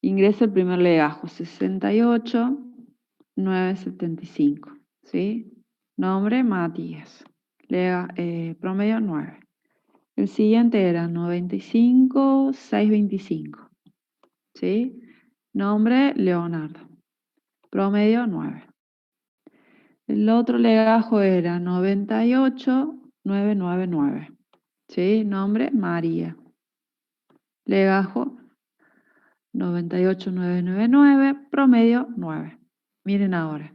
Ingreso el primer legajo, 68,975. ¿Sí? Nombre, Matías. Promedio 9. El siguiente era 95,625. ¿Sí? Nombre, Leonardo. Promedio 9. El otro legajo era 98,999. ¿Sí? Nombre, María. Legajo 98,999, promedio 9. Miren ahora.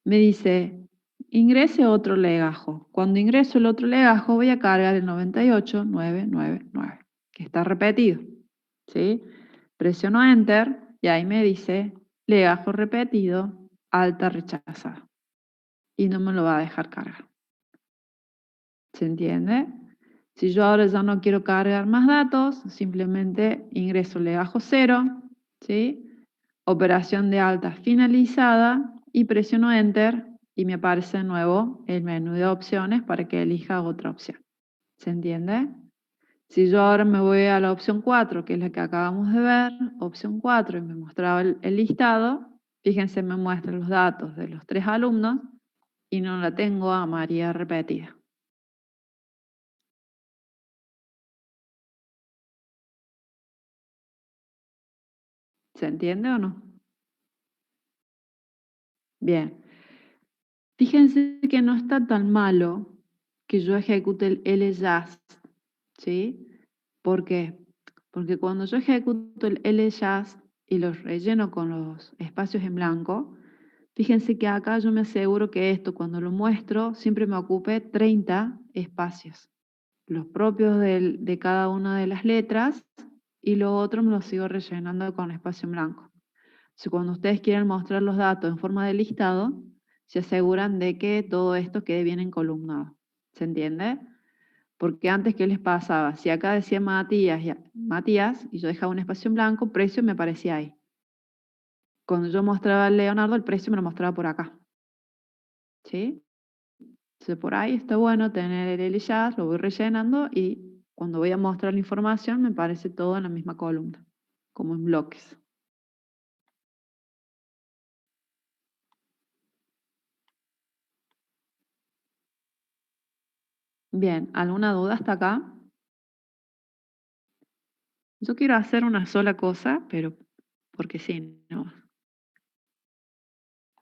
Me dice, ingrese otro legajo. Cuando ingreso el otro legajo voy a cargar el 98,999, que está repetido. ¿Sí? Presiono Enter y ahí me dice, legajo repetido, alta rechazada. Y no me lo va a dejar cargar. ¿Se entiende? Si yo ahora ya no quiero cargar más datos, simplemente ingreso legajo 0, ¿sí? Operación de alta finalizada y presiono Enter y me aparece de nuevo el menú de opciones para que elija otra opción. ¿Se entiende? Si yo ahora me voy a la opción 4, que es la que acabamos de ver, opción 4, y me mostraba el listado, fíjense, me muestra los datos de los 3 alumnos y no la tengo a María repetida. ¿Se entiende o no? Bien. Fíjense que no está tan malo que yo ejecute el LJAST, ¿sí? ¿Por qué? Porque cuando yo ejecuto el LJAST y los relleno con los espacios en blanco, fíjense que acá yo me aseguro que esto, cuando lo muestro, siempre me ocupe 30 espacios, los propios de cada una de las letras, y lo otro me lo sigo rellenando con espacio en blanco. Si cuando ustedes quieren mostrar los datos en forma de listado, se aseguran de que todo esto quede bien encolumnado. ¿Se entiende? Porque antes, ¿qué les pasaba? Si acá decía Matías y yo dejaba un espacio en blanco, precio me aparecía ahí. Cuando yo mostraba a Leonardo, el precio me lo mostraba por acá. ¿Sí? Entonces por ahí está bueno tener el LJAS, lo voy rellenando y cuando voy a mostrar la información me aparece todo en la misma columna, como en bloques. Bien, ¿alguna duda hasta acá? Yo quiero hacer una sola cosa, pero porque sí, no.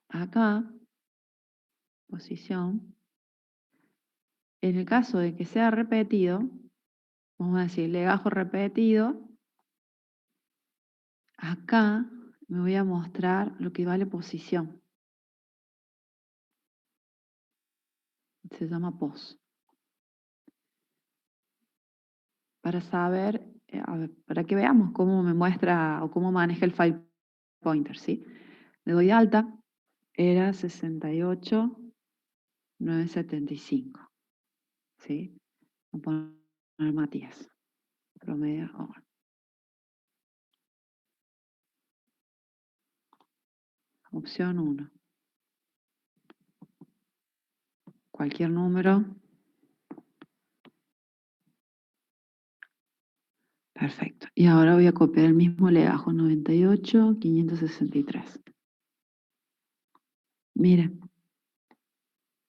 Acá, posición. En el caso de que sea repetido, vamos a decir legajo repetido. Acá me voy a mostrar lo que vale posición. Se llama pos. Para saber, para que veamos cómo me muestra o cómo maneja el file pointer, ¿sí? Le doy alta era 68.975. ¿Sí? Vamos a poner Matías. Promedio hora. Opción 1. Cualquier número. Perfecto. Y ahora voy a copiar el mismo legajo, 98.563. Miren,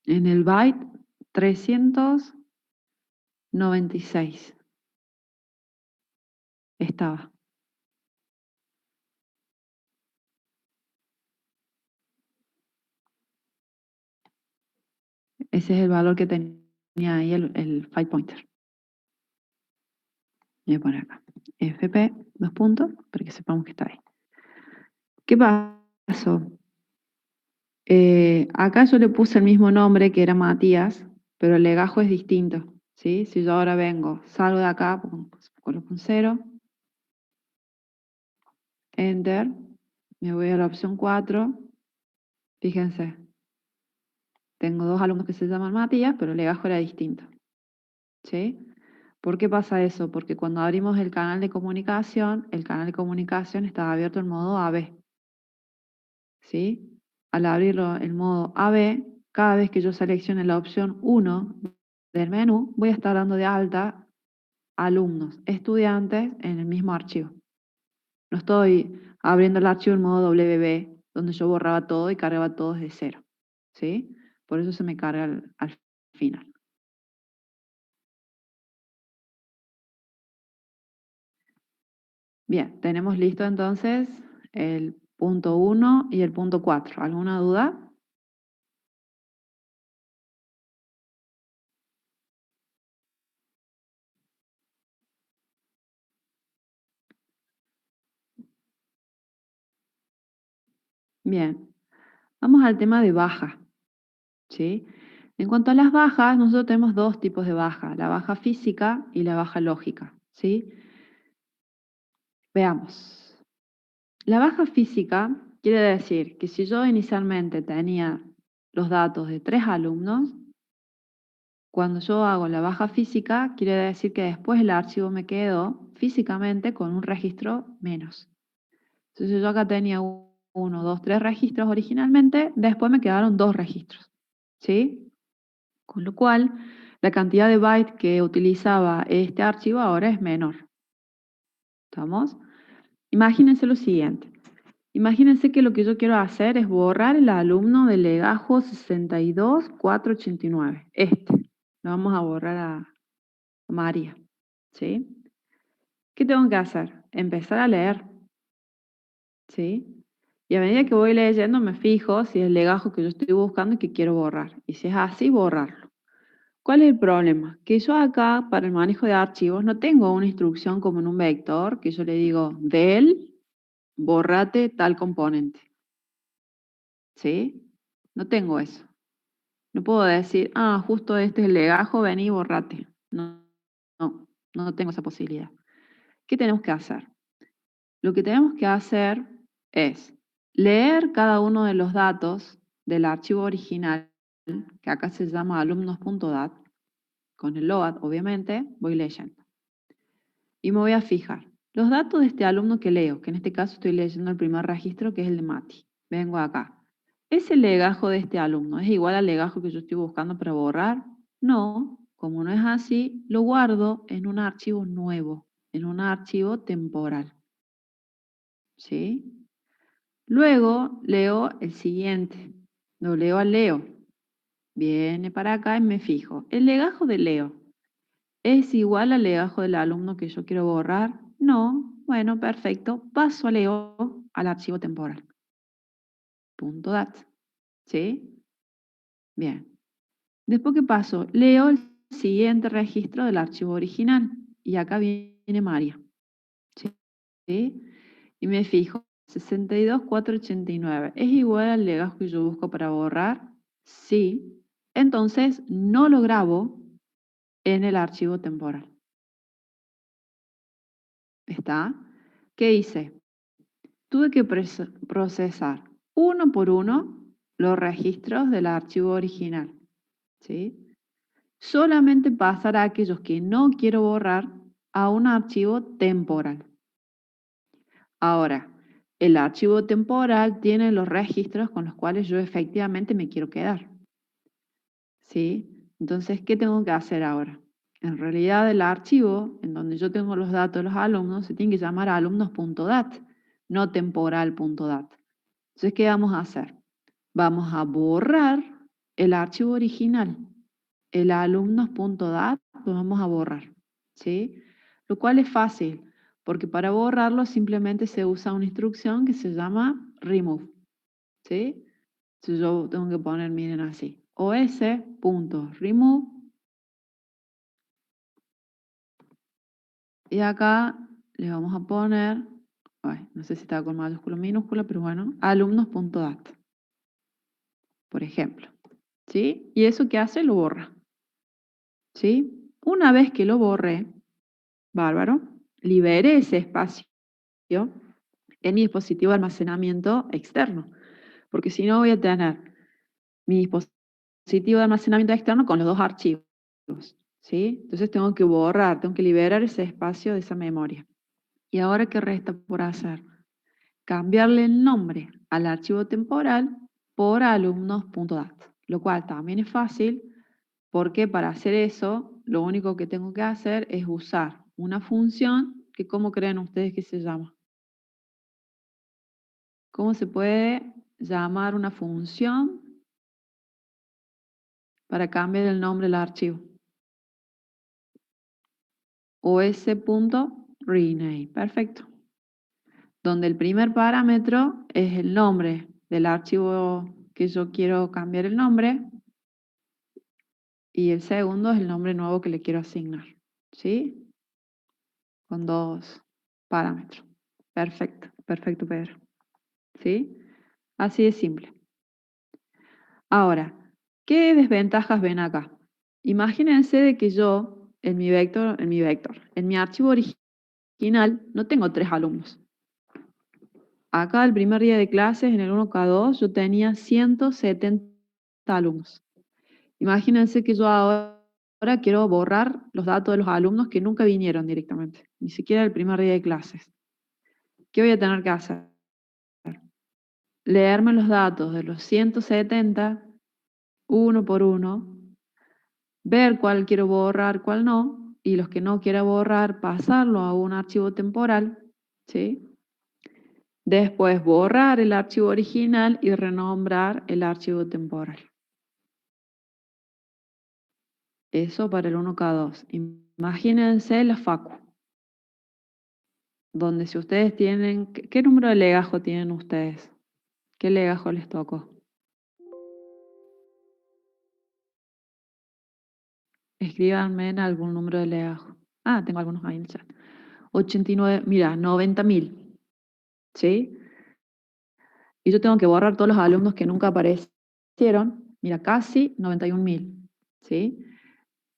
en el byte 396 estaba. Ese es el valor que tenía ahí el file pointer. Voy a poner acá. FP, 2 puntos, para que sepamos que está ahí. ¿Qué pasó? Acá yo le puse el mismo nombre que era Matías, pero el legajo es distinto. ¿Sí? Si yo ahora vengo, salgo de acá, coloco un 0, Enter, me voy a la opción 4, fíjense, tengo 2 alumnos que se llaman Matías, pero el legajo era distinto. ¿Sí? ¿Por qué pasa eso? Porque cuando abrimos el canal de comunicación estaba abierto en modo AB. ¿Sí? Al abrirlo en modo AB, cada vez que yo seleccione la opción 1 del menú, voy a estar dando de alta alumnos, estudiantes en el mismo archivo. No estoy abriendo el archivo en modo WB, donde yo borraba todo y cargaba todo desde cero. ¿Sí? Por eso se me carga al final. Bien, tenemos listo entonces el punto 1 y el punto 4. ¿Alguna duda? Bien, vamos al tema de baja. ¿Sí? En cuanto a las bajas, nosotros tenemos 2 tipos de baja, la baja física y la baja lógica. ¿Sí? Veamos. La baja física quiere decir que si yo inicialmente tenía los datos de 3 alumnos, cuando yo hago la baja física, quiere decir que después el archivo me quedó físicamente con un registro menos. Entonces yo acá tenía 1, 2, 3 registros originalmente, después me quedaron 2 registros. ¿Sí? Con lo cual, la cantidad de bytes que utilizaba este archivo ahora es menor. ¿Estamos? Imagínense lo siguiente. Imagínense que lo que yo quiero hacer es borrar el alumno del legajo 62489. Lo vamos a borrar a María. ¿Sí? ¿Qué tengo que hacer? Empezar a leer. ¿Sí? Y a medida que voy leyendo me fijo si es el legajo que yo estoy buscando y que quiero borrar. Y si es así, borrarlo. ¿Cuál es el problema? Que yo acá, para el manejo de archivos, no tengo una instrucción como en un vector, que yo le digo, del, borrate tal componente. ¿Sí? No tengo eso. No puedo decir, justo este es el legajo, vení y borrate. No tengo esa posibilidad. ¿Qué tenemos que hacer? Lo que tenemos que hacer es leer cada uno de los datos del archivo original, que acá se llama alumnos.dat, con el load, obviamente, voy leyendo. Y me voy a fijar. Los datos de este alumno que leo, que en este caso estoy leyendo el primer registro, que es el de Mati. Vengo acá. ¿Es el legajo de este alumno? ¿Es igual al legajo que yo estoy buscando para borrar? No, como no es así, lo guardo en un archivo nuevo, en un archivo temporal. ¿Sí? Luego leo el siguiente. Lo leo a Leo. Viene para acá y me fijo. El legajo de Leo. ¿Es igual al legajo del alumno que yo quiero borrar? No. Bueno, perfecto. Paso a Leo al archivo temporal. .dat. ¿Sí? Bien. Después que paso, leo el siguiente registro del archivo original. Y acá viene María. ¿Sí? Y me fijo. 62.489. ¿Es igual al legajo que yo busco para borrar? Sí. Entonces, no lo grabo en el archivo temporal. ¿Está? ¿Qué hice? Tuve que procesar uno por uno los registros del archivo original, ¿sí? Solamente pasará a aquellos que no quiero borrar a un archivo temporal. Ahora, el archivo temporal tiene los registros con los cuales yo efectivamente me quiero quedar, ¿sí? Entonces, ¿qué tengo que hacer ahora? En realidad, el archivo en donde yo tengo los datos de los alumnos se tiene que llamar alumnos.dat, no temporal.dat. Entonces, ¿qué vamos a hacer? Vamos a borrar el archivo original, el alumnos.dat, lo vamos a borrar, ¿sí? Lo cual es fácil, porque para borrarlo simplemente se usa una instrucción que se llama remove, ¿sí? Entonces yo tengo que poner, miren así, os.remove, y acá le vamos a poner, no sé si está con mayúscula o minúscula, pero bueno, alumnos.dat, por ejemplo, ¿sí? Y eso que hace, lo borra, ¿sí? Una vez que lo borré, bárbaro, liberé ese espacio en mi dispositivo de almacenamiento externo, porque si no voy a tener mi dispositivo de almacenamiento externo con los dos archivos, ¿sí? Entonces tengo que borrar, tengo que liberar ese espacio de esa memoria. ¿Y ahora qué resta por hacer? Cambiarle el nombre al archivo temporal por alumnos.dat, lo cual también es fácil porque para hacer eso lo único que tengo que hacer es usar una función que, ¿cómo creen ustedes que se llama? ¿Cómo se puede llamar una función para cambiar el nombre del archivo? os.rename, perfecto. Donde el primer parámetro es el nombre del archivo que yo quiero cambiar el nombre y el segundo es el nombre nuevo que le quiero asignar, ¿sí? Con dos parámetros. Perfecto, perfecto, Pedro. ¿Sí? Así de simple. Ahora, ¿qué desventajas ven acá? Imagínense de que yo, en mi archivo original, no tengo 3 alumnos. Acá el primer día de clases, en el 1K2, yo tenía 170 alumnos. Imagínense que yo ahora quiero borrar los datos de los alumnos que nunca vinieron directamente, ni siquiera el primer día de clases. ¿Qué voy a tener que hacer? Leerme los datos de los 170, uno por uno, ver cuál quiero borrar, cuál no, y los que no quiera borrar, pasarlo a un archivo temporal, ¿sí? Después borrar el archivo original y renombrar el archivo temporal. Eso para el 1K2. Imagínense la facu, donde si ustedes tienen, ¿qué número de legajo tienen ustedes? ¿Qué legajo les tocó? Escríbanme en algún número de legajo. Ah, tengo algunos ahí en el chat. 89, mira, 90.000, ¿sí? Y yo tengo que borrar todos los alumnos que nunca aparecieron. Mira, casi 91.000, ¿sí?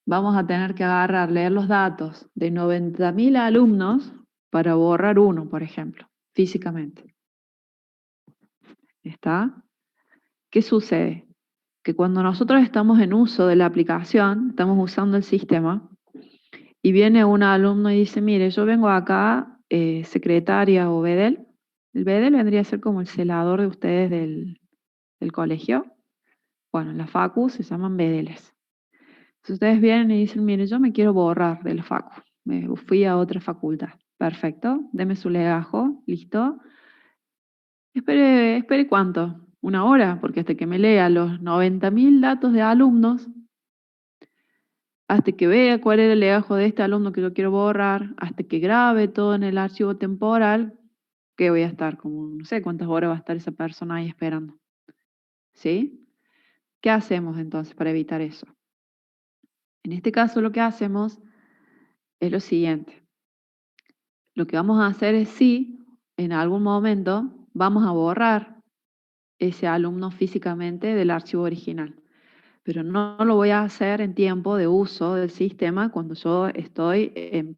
Vamos a tener que leer los datos de 90.000 alumnos para borrar uno, por ejemplo, físicamente. ¿Está? ¿Qué sucede? Que cuando nosotros estamos en uso de la aplicación, estamos usando el sistema, y viene un alumno y dice, mire, yo vengo acá, secretaria o bedel. El bedel vendría a ser como el celador de ustedes del colegio. Bueno, en la facu se llaman bedeles. Si ustedes vienen y dicen, mire, yo me quiero borrar de la facu, me fui a otra facultad. Perfecto, deme su legajo, listo. Espere ¿cuánto? ¿Una hora? Porque hasta que me lea los 90.000 datos de alumnos, hasta que vea cuál era el legajo de este alumno que yo quiero borrar, hasta que grabe todo en el archivo temporal, que voy a estar como, no sé cuántas horas va a estar esa persona ahí esperando. ¿Sí? ¿Qué hacemos entonces para evitar eso? En este caso lo que hacemos es lo siguiente. Lo que vamos a hacer es sí, en algún momento vamos a borrar ese alumno físicamente del archivo original, pero no lo voy a hacer en tiempo de uso del sistema cuando yo estoy,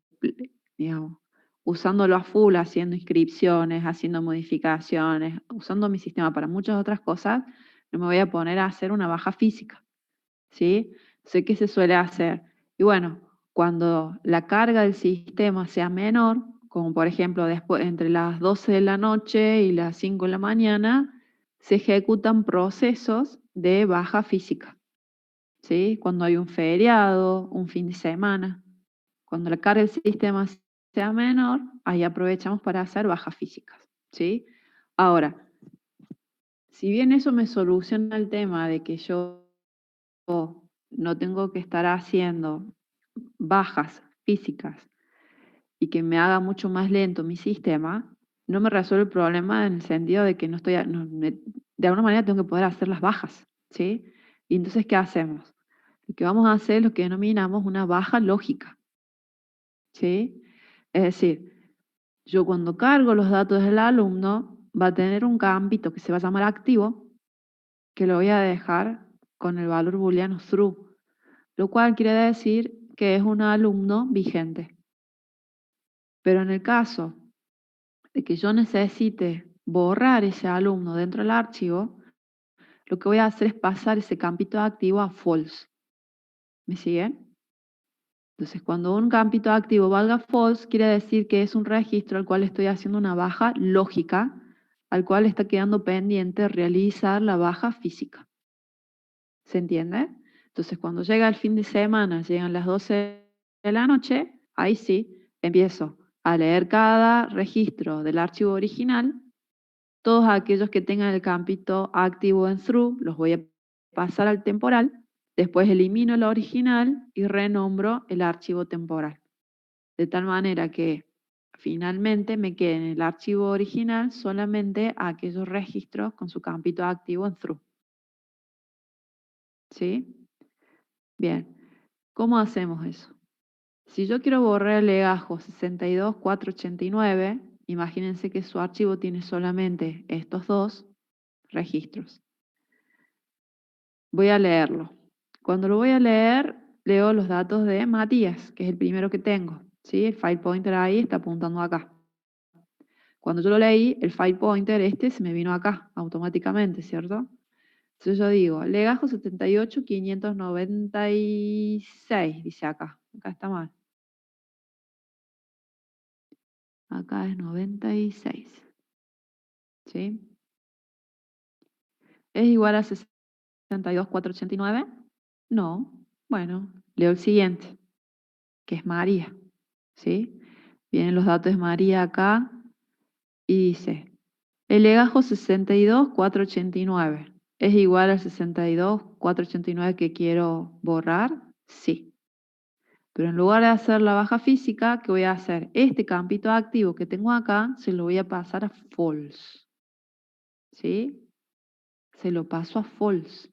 digamos, usándolo a full, haciendo inscripciones, haciendo modificaciones, usando mi sistema para muchas otras cosas. no me voy a poner a hacer una baja física, ¿sí? Sé que se suele hacer. Y bueno, cuando la carga del sistema sea menor, como por ejemplo después, entre las 12 de la noche y las 5 de la mañana, se ejecutan procesos de baja física, ¿sí? Cuando hay un feriado, un fin de semana, cuando la carga del sistema sea menor, ahí aprovechamos para hacer bajas físicas, ¿sí? Ahora, si bien eso me soluciona el tema de que yo no tengo que estar haciendo bajas físicas y que me haga mucho más lento mi sistema, no me resuelve el problema en el sentido de que no estoy, de alguna manera tengo que poder hacer las bajas, ¿sí? Y entonces, ¿qué hacemos? Lo que vamos a hacer es lo que denominamos una baja lógica, ¿sí? Es decir, yo cuando cargo los datos del alumno, va a tener un campito que se va a llamar activo, que lo voy a dejar con el valor booleano true, lo cual quiere decir que es un alumno vigente. Pero en el caso de que yo necesite borrar ese alumno dentro del archivo, lo que voy a hacer es pasar ese campito activo a false. ¿Me siguen? Entonces, cuando un campito activo valga false, quiere decir que es un registro al cual estoy haciendo una baja lógica, al cual está quedando pendiente realizar la baja física. ¿Se entiende? Entonces, cuando llega el fin de semana, llegan las 12 de la noche, ahí sí, empiezo a leer cada registro del archivo original. Todos aquellos que tengan el campito activo en through, los voy a pasar al temporal. Después elimino el original y renombro el archivo temporal. De tal manera que finalmente me quede en el archivo original solamente aquellos registros con su campito activo en through. ¿Sí? Bien. ¿Cómo hacemos eso? Si yo quiero borrar el legajo 62489, imagínense que su archivo tiene solamente estos dos registros. Voy a leerlo. Cuando lo voy a leer, leo los datos de Matías, que es el primero que tengo, ¿sí? El file pointer ahí está apuntando acá. Cuando yo lo leí, el file pointer este se me vino acá automáticamente, ¿cierto? Entonces yo digo, legajo 78596, dice acá. Acá está mal. Acá es 96. ¿Sí? ¿Es igual a 62489? No. Bueno, leo el siguiente, que es María. ¿Sí? Vienen los datos de María acá y dice, el legajo 62489 es igual al 62489 que quiero borrar. Sí. Pero en lugar de hacer la baja física, ¿qué voy a hacer? Este campito activo que tengo acá, se lo voy a pasar a false. ¿Sí? Se lo paso a false.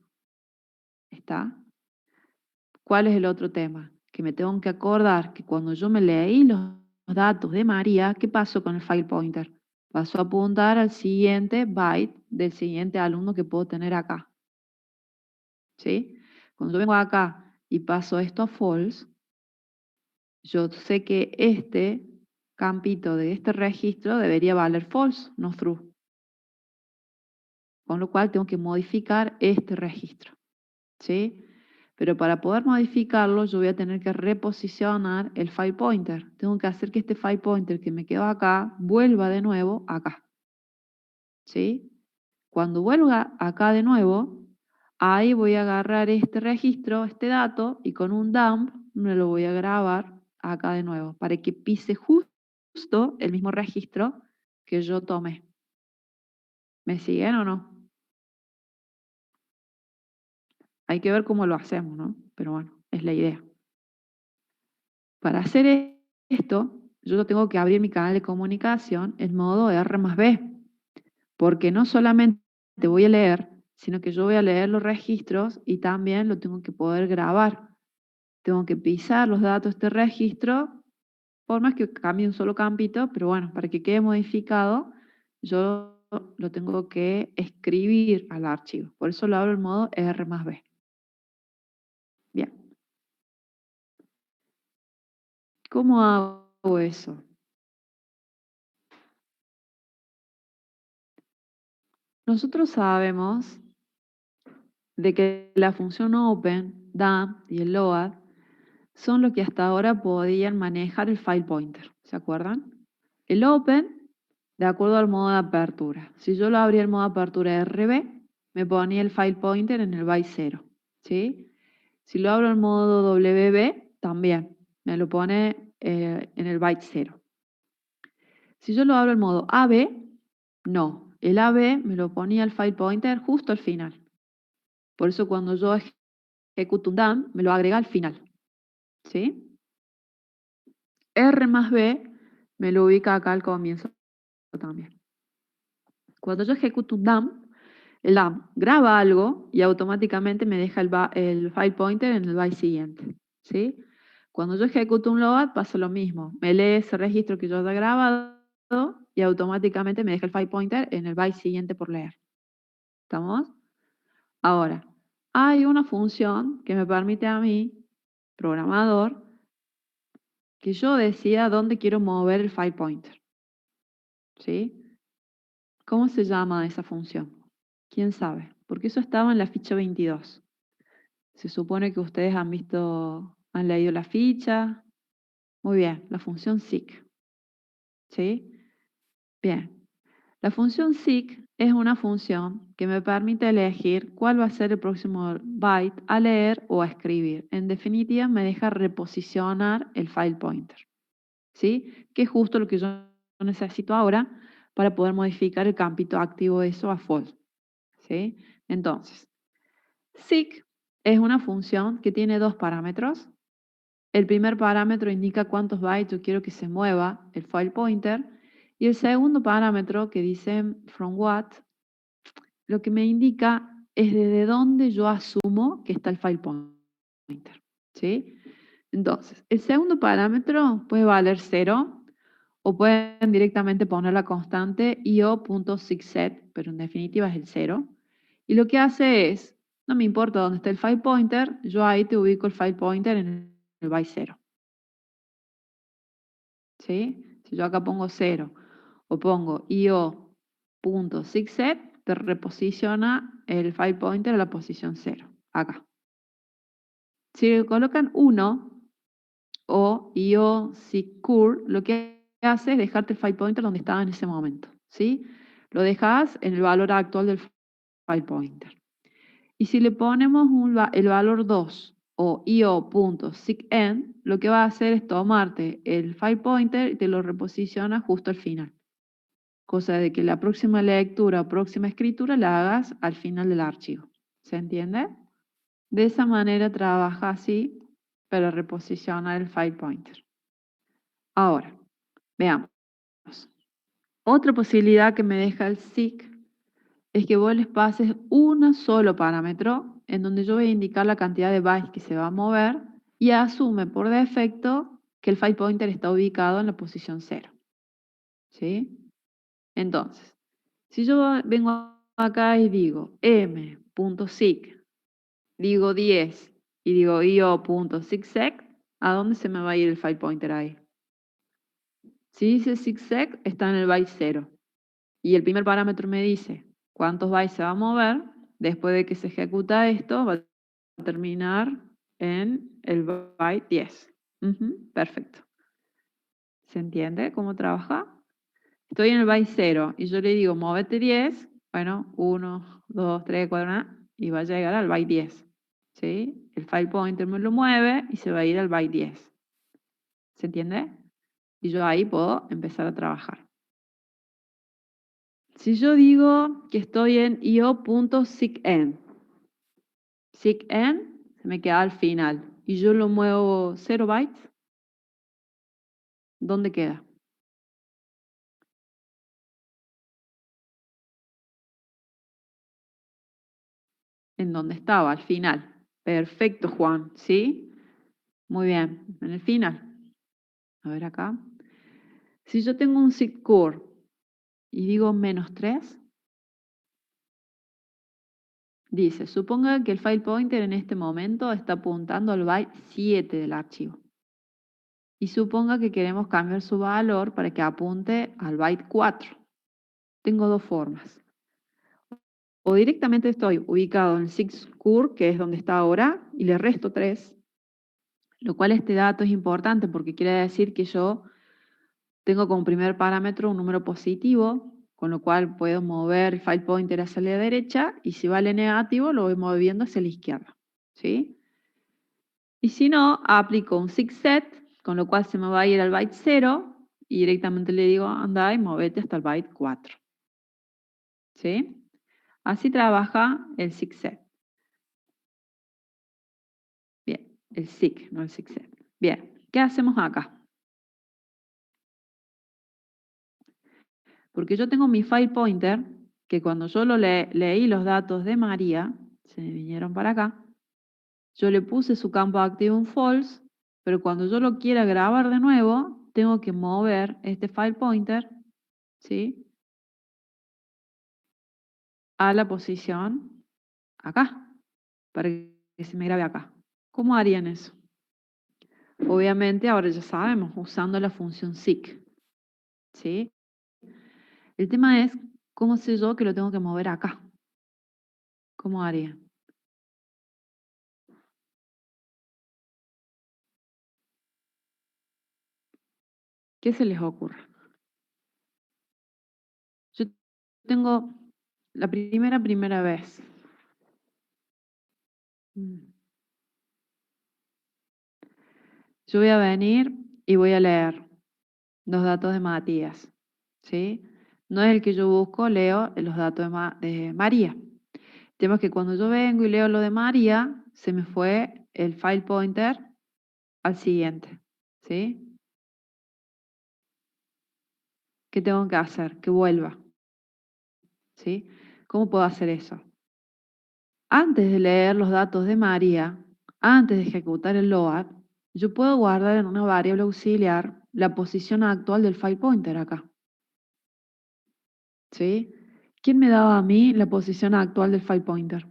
¿Está? ¿Cuál es el otro tema? Que me tengo que acordar que cuando yo me leí los datos de María, ¿qué pasó con el file pointer? Pasó a apuntar al siguiente byte del siguiente alumno que puedo tener acá. ¿Sí? Cuando yo vengo acá y paso esto a false, yo sé que este campito de este registro debería valer false, no true. Con lo cual tengo que modificar este registro. ¿Sí? Pero para poder modificarlo, yo voy a tener que reposicionar el file pointer. Tengo que hacer que este file pointer que me quedó acá vuelva de nuevo acá. ¿Sí? Cuando vuelva acá de nuevo, ahí voy a agarrar este registro, este dato, y con un dump me lo voy a grabar acá de nuevo, para que pise justo el mismo registro que yo tomé. ¿Me siguen o no? Hay que ver cómo lo hacemos, ¿no? Pero bueno, es la idea. Para hacer esto, yo tengo que abrir mi canal de comunicación en modo R+B, porque no solamente voy a leer, sino que yo voy a leer los registros y también lo tengo que poder grabar. Tengo que pisar los datos de este registro, por más que cambie un solo campito, pero bueno, para que quede modificado, yo lo tengo que escribir al archivo. Por eso lo abro en modo R+B. Bien. ¿Cómo hago eso? Nosotros sabemos de que la función open, dump y el load son lo que hasta ahora podían manejar el file pointer. ¿Se acuerdan? El open, de acuerdo al modo de apertura. Si yo lo abría el modo de apertura RB, me ponía el file pointer en el byte 0. ¿Sí? Si lo abro en modo WB, también me lo pone en el byte 0. Si yo lo abro en modo AB, no. El AB me lo ponía el file pointer justo al final. Por eso cuando yo ejecuto un dump, me lo agrega al final. ¿Sí? R más B me lo ubica acá al comienzo también. Cuando yo ejecuto un dump, el dump graba algo y automáticamente me deja el file pointer en el byte siguiente. ¿Sí? Cuando yo ejecuto un load pasa lo mismo. Me lee ese registro que yo haya grabado y automáticamente me deja el file pointer en el byte siguiente por leer. ¿Estamos? Ahora, hay una función que me permite a mí, programador, que yo decida dónde quiero mover el file pointer. ¿Sí? ¿Cómo se llama esa función? ¿Quién sabe? Porque eso estaba en la ficha 22. Se supone que ustedes han leído la ficha. Muy bien, la función seek. ¿Sí? Bien. La función seek es una función que me permite elegir cuál va a ser el próximo byte a leer o a escribir. En definitiva, me deja reposicionar el file pointer. ¿Sí? Que es justo lo que yo necesito ahora para poder modificar el campito activo de eso a false. ¿Sí? Entonces, seek es una función que tiene dos parámetros. El primer parámetro indica cuántos bytes yo quiero que se mueva el file pointer. Y el segundo parámetro que dice from what, lo que me indica es desde dónde yo asumo que está el file pointer. ¿Sí? Entonces, el segundo parámetro puede valer 0 o pueden directamente poner la constante io.seekset, pero en definitiva es el 0. Y lo que hace es, no me importa dónde está el file pointer, yo ahí te ubico el file pointer en el byte 0. ¿Sí? Si yo acá pongo 0 o pongo io.seekset, te reposiciona el file pointer a la posición 0, acá. Si le colocan 1 o io.seekcur, lo que hace es dejarte el file pointer donde estaba en ese momento. ¿Sí? Lo dejas en el valor actual del file pointer. Y si le ponemos el valor 2 o io.seekend, lo que va a hacer es tomarte el file pointer y te lo reposiciona justo al final. Cosa de que la próxima lectura o próxima escritura la hagas al final del archivo. ¿Se entiende? De esa manera trabaja así para reposicionar el file pointer. Ahora, veamos. Otra posibilidad que me deja el seek es que vos les pases un solo parámetro en donde yo voy a indicar la cantidad de bytes que se va a mover y asume por defecto que el file pointer está ubicado en la posición 0. ¿Sí? Entonces, si yo vengo acá y digo m.seek, digo 10 y digo io.seekset, ¿a dónde se me va a ir el file pointer ahí? Si dice seekset, está en el byte 0. Y el primer parámetro me dice cuántos bytes se va a mover. Después de que se ejecuta esto, va a terminar en el byte 10. Perfecto. ¿Se entiende cómo trabaja? Estoy en el byte 0 y yo le digo, móvete 10. Bueno, 1, 2, 3, 4, y va a llegar al byte 10. ¿Sí? El file pointer me lo mueve y se va a ir al byte 10. ¿Se entiende? Y yo ahí puedo empezar a trabajar. Si yo digo que estoy en io.seekend, seekend se me queda al final y yo lo muevo 0 bytes, ¿dónde queda? En donde estaba, al final. Perfecto, Juan, ¿sí? Muy bien, en el final. A ver acá. Si yo tengo un seekcore y digo -3, dice, suponga que el file pointer en este momento está apuntando al byte 7 del archivo. Y suponga que queremos cambiar su valor para que apunte al byte 4. Tengo dos formas. directamente estoy ubicado en el SIG_CUR, que es donde está ahora, y le resto 3, lo cual este dato es importante porque quiere decir que yo tengo como primer parámetro un número positivo, con lo cual puedo mover el file pointer hacia la derecha, y si vale negativo lo voy moviendo hacia la izquierda, ¿sí? Y si no, aplico un SIG_SET, con lo cual se me va a ir al byte 0, y directamente le digo, anda y movete hasta el byte 4. ¿Sí? Así trabaja el SIG_SET. Bien, el SIG, no el SIG_SET. Bien, ¿qué hacemos acá? Porque yo tengo mi file pointer, que cuando yo leí los datos de María, se me vinieron para acá, yo le puse su campo activo en false, pero cuando yo lo quiera grabar de nuevo, tengo que mover este file pointer, ¿sí?, a la posición acá, para que se me grabe acá. ¿Cómo harían eso? Obviamente ahora ya sabemos, usando la función seek, ¿sí? El tema es, ¿cómo sé yo que lo tengo que mover acá? ¿Cómo haría? ¿Qué se les ocurre? Yo tengo la primera vez. Yo voy a venir y voy a leer los datos de Matías, ¿sí? No es el que yo busco, leo los datos de María. El tema es que cuando yo vengo y leo lo de María, se me fue el file pointer al siguiente, ¿sí? ¿Qué tengo que hacer? Que vuelva, ¿sí? ¿Cómo puedo hacer eso? Antes de leer los datos de María, antes de ejecutar el load, yo puedo guardar en una variable auxiliar la posición actual del file pointer acá, ¿sí? ¿Quién me daba a mí la posición actual del file pointer?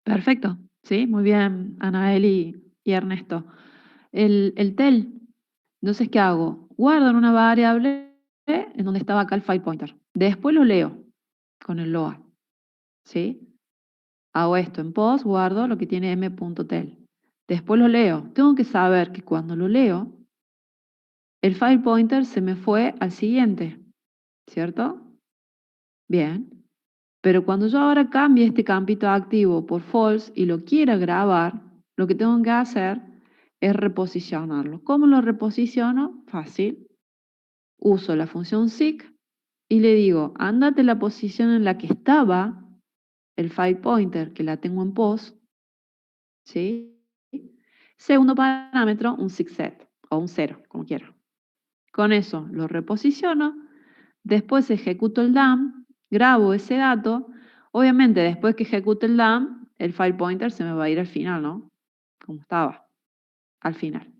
Perfecto, ¿sí? Muy bien, Anael y Ernesto. El tel, entonces, ¿qué hago? Guardo en una variable en donde estaba acá el file pointer. Después lo leo con el load, ¿sí? Hago esto en post, guardo lo que tiene m.tel. Después lo leo. Tengo que saber que cuando lo leo, el file pointer se me fue al siguiente, ¿cierto? Bien. Pero cuando yo ahora cambie este campito activo por false y lo quiera grabar, lo que tengo que hacer es reposicionarlo. ¿Cómo lo reposiciono? Fácil. Uso la función seek y le digo, ándate a la posición en la que estaba el file pointer, que la tengo en post, ¿sí? Segundo parámetro, un SIG_SET o un 0, como quiero. Con eso lo reposiciono, después ejecuto el dump, grabo ese dato. Obviamente, después que ejecute el dump, el file pointer se me va a ir al final, ¿no? Como estaba, al final.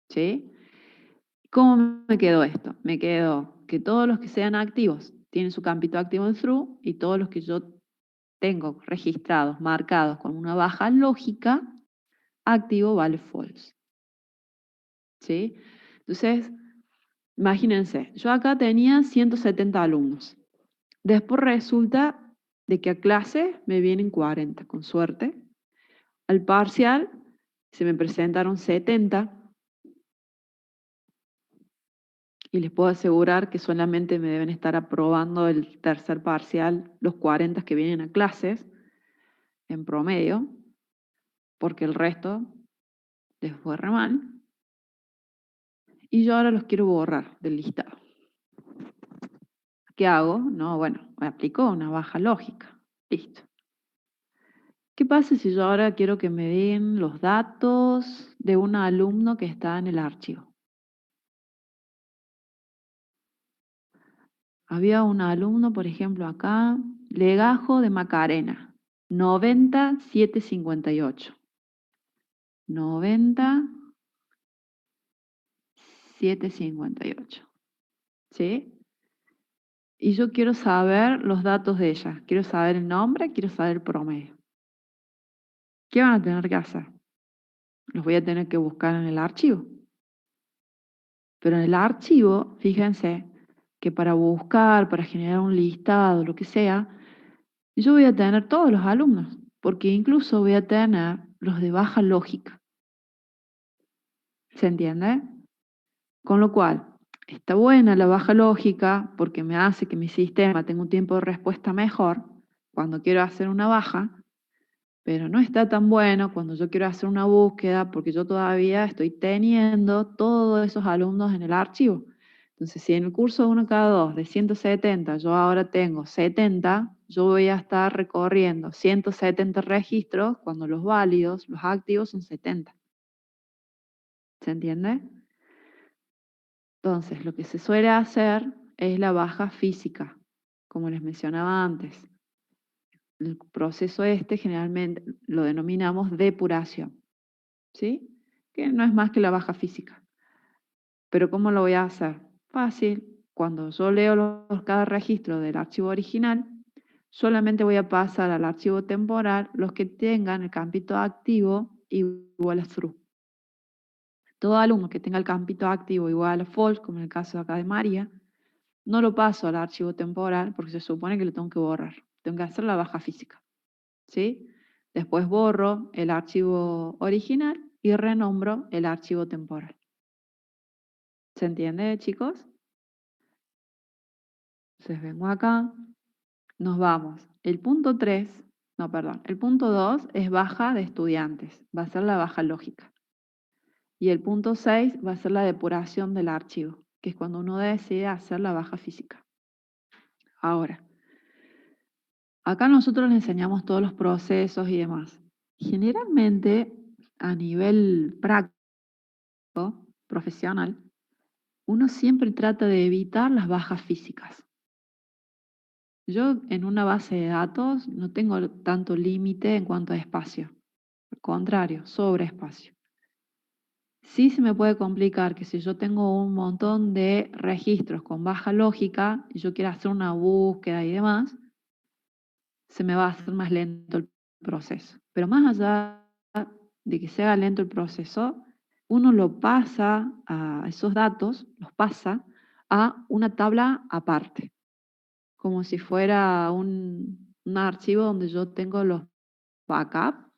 ¿Sí? ¿Cómo me quedó esto? Me quedó que todos los que sean activos tienen su campito activo en true y todos los que yo tengo registrados, marcados con una baja lógica, activo vale false. ¿Sí? Entonces, imagínense, yo acá tenía 170 alumnos. Después resulta de que a clase me vienen 40, con suerte. Al parcial se me presentaron 70 y les puedo asegurar que solamente me deben estar aprobando el tercer parcial los 40 que vienen a clases en promedio, porque el resto les fue re mal. Y yo ahora los quiero borrar del listado. ¿Qué hago? No, bueno, me aplico una baja lógica. Listo. ¿Qué pasa si yo ahora quiero que me den los datos de un alumno que está en el archivo? Había un alumno, por ejemplo, acá, Legajo de Macarena, 90,758. 90,758. ¿Sí? Y yo quiero saber los datos de ella. Quiero saber el nombre, quiero saber el promedio. ¿Qué van a tener que hacer? los voy a tener que buscar en el archivo. Pero en el archivo, fíjense que para buscar, para generar un listado, lo que sea, yo voy a tener todos los alumnos, porque incluso voy a tener los de baja lógica. ¿Se entiende? Con lo cual, está buena la baja lógica porque me hace que mi sistema tenga un tiempo de respuesta mejor cuando quiero hacer una baja, pero no está tan bueno cuando yo quiero hacer una búsqueda porque yo todavía estoy teniendo todos esos alumnos en el archivo. Entonces, si en el curso 1K2 de 170 yo ahora tengo 70, yo voy a estar recorriendo 170 registros cuando los válidos, los activos son 70. ¿Se entiende? Entonces, lo que se suele hacer es la baja física, como les mencionaba antes. El proceso este generalmente lo denominamos depuración, ¿sí? Que no es más que la baja física. Pero ¿cómo lo voy a hacer? Fácil. Cuando yo leo cada registro del archivo original, solamente voy a pasar al archivo temporal los que tengan el campito activo igual a true. Todo alumno que tenga el campito activo igual a false, como en el caso acá de María, no lo paso al archivo temporal porque se supone que lo tengo que borrar. Tengo que hacer la baja física. ¿Sí? Después borro el archivo original y renombro el archivo temporal. ¿Se entiende, chicos? Entonces vengo acá, nos vamos. El punto 3, no, perdón, el punto 2 es baja de estudiantes, va a ser la baja lógica. Y el punto 6 va a ser la depuración del archivo, que es cuando uno decide hacer la baja física. Ahora, acá nosotros le enseñamos todos los procesos y demás. Generalmente, a nivel práctico, profesional, uno siempre trata de evitar las bajas físicas. Yo en una base de datos no tengo tanto límite en cuanto a espacio. Al contrario, sobre espacio. Sí se me puede complicar que si yo tengo un montón de registros con baja lógica y yo quiero hacer una búsqueda y demás, se me va a hacer más lento el proceso. Pero más allá de que sea lento el proceso, uno lo pasa a esos datos, los pasa a una tabla aparte, como si fuera un archivo donde yo tengo los backups,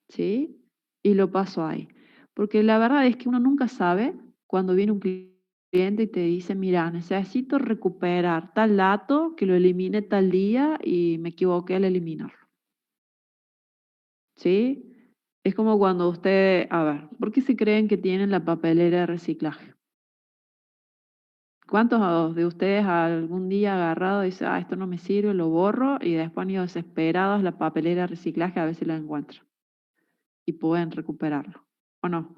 ¿sí? Y lo paso ahí. Porque la verdad es que uno nunca sabe cuando viene un cliente y te dice, mira, necesito recuperar tal dato que lo eliminé tal día y me equivoqué al eliminarlo. ¿Sí? Es como cuando usted, a ver, ¿por qué se creen que tienen la papelera de reciclaje? ¿Cuántos de ustedes algún día agarrado y dicen, esto no me sirve, lo borro, y después han ido desesperados a la papelera de reciclaje a ver si la encuentran y pueden recuperarlo? ¿O no?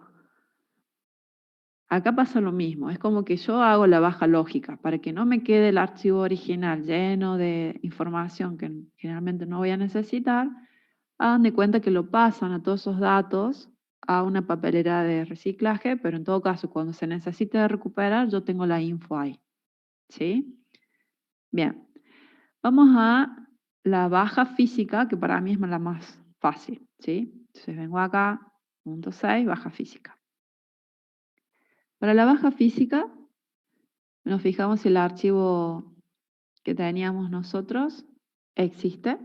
Acá pasa lo mismo, es como que yo hago la baja lógica para que no me quede el archivo original lleno de información que generalmente no voy a necesitar. Hagan de cuenta que lo pasan a todos esos datos a una papelera de reciclaje, pero en todo caso, cuando se necesite recuperar, yo tengo la info ahí. ¿Sí? Bien. Vamos a la baja física, que para mí es la más fácil. ¿Sí? Entonces vengo acá, punto 6, baja física. Para la baja física, nos fijamos si el archivo que teníamos nosotros existe.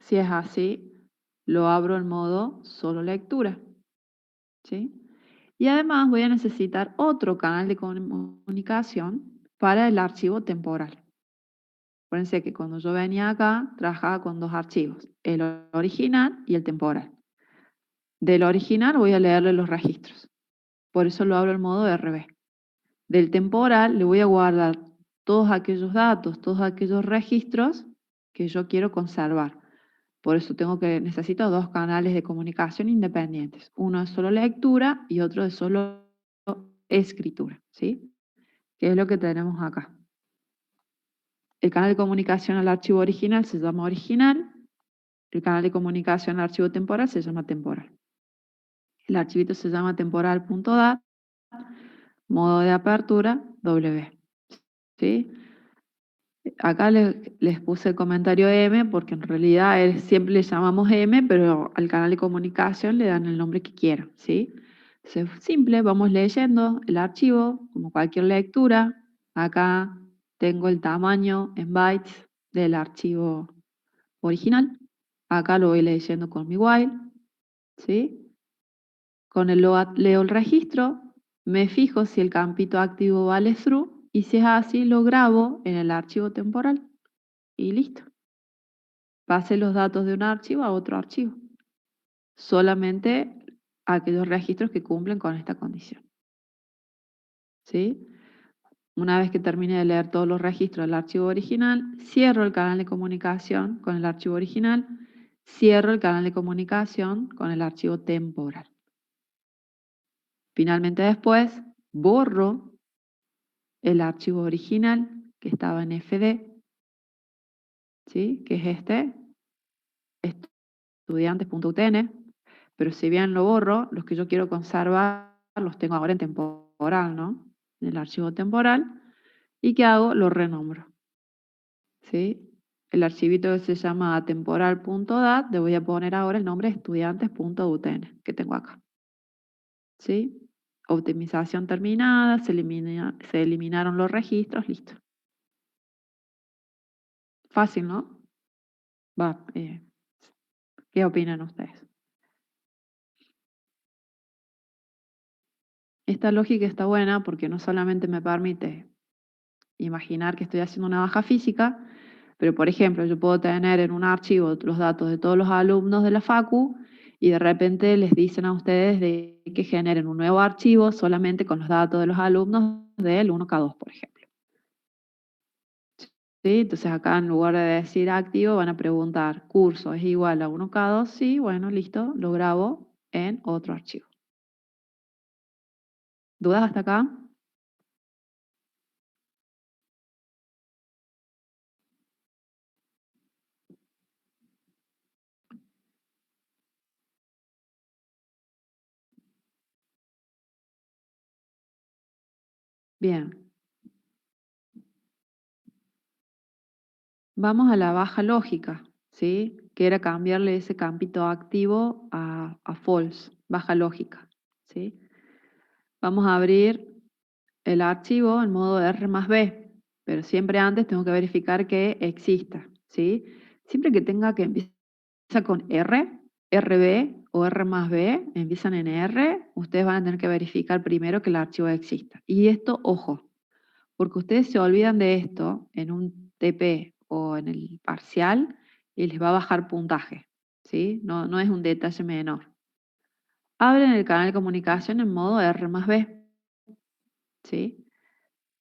Si es así, lo abro en modo solo lectura. ¿Sí? Y además voy a necesitar otro canal de comunicación para el archivo temporal. Acuérdense que cuando yo venía acá, trabajaba con dos archivos, el original y el temporal. Del original voy a leerle los registros, por eso lo abro en modo RB. Del temporal le voy a guardar todos aquellos datos, todos aquellos registros que yo quiero conservar. Por eso necesito dos canales de comunicación independientes. Uno es solo lectura y otro es solo escritura, ¿sí? Que es lo que tenemos acá. El canal de comunicación al archivo original se llama original. El canal de comunicación al archivo temporal se llama temporal. El archivito se llama temporal.dat, modo de apertura W. ¿Sí? Acá les puse el comentario M porque en realidad siempre le llamamos M, pero al canal de comunicación le dan el nombre que quieran, ¿sí? Entonces, simple, vamos leyendo el archivo, como cualquier lectura. Acá tengo el tamaño en bytes del archivo original. Acá lo voy leyendo con mi while, ¿sí? Con el load leo el registro, me fijo si el campito activo vale true y si es así lo grabo en el archivo temporal y listo. Pase los datos de un archivo a otro archivo. Solamente aquellos registros que cumplen con esta condición. ¿Sí? Una vez que termine de leer todos los registros del archivo original, cierro el canal de comunicación con el archivo original, cierro el canal de comunicación con el archivo temporal. Finalmente después, borro el archivo original que estaba en FD, ¿sí? Que es este, estudiantes.utn, pero si bien lo borro, los que yo quiero conservar los tengo ahora en temporal, ¿no? En el archivo temporal. ¿Y qué hago? Lo renombro, ¿sí? El archivito que se llama temporal.dat, le voy a poner ahora el nombre estudiantes.utn, que tengo acá, ¿sí? Optimización terminada, se eliminaron los registros, listo. Fácil, ¿no? Va, ¿qué opinan ustedes? Esta lógica está buena porque no solamente me permite imaginar que estoy haciendo una baja física, pero por ejemplo, yo puedo tener en un archivo los datos de todos los alumnos de la facu y de repente les dicen a ustedes de que generen un nuevo archivo solamente con los datos de los alumnos del 1K2, por ejemplo. ¿Sí? Entonces acá en lugar de decir activo van a preguntar curso es igual a 1K2, sí, bueno, listo, lo grabo en otro archivo. ¿Dudas hasta acá? Bien. Vamos a la baja lógica, ¿sí? Que era cambiarle ese campito activo a false, baja lógica, ¿sí? Vamos a abrir el archivo en modo R más B, pero siempre antes tengo que verificar que exista, ¿sí? Siempre que tenga que empieza con R, RB o R más B, empiezan en R, ustedes van a tener que verificar primero que el archivo exista. Y esto, ojo, porque ustedes se olvidan de esto en un TP o en el parcial y les va a bajar puntaje, ¿sí? No es un detalle menor. Abren el canal de comunicación en modo R más B, ¿sí?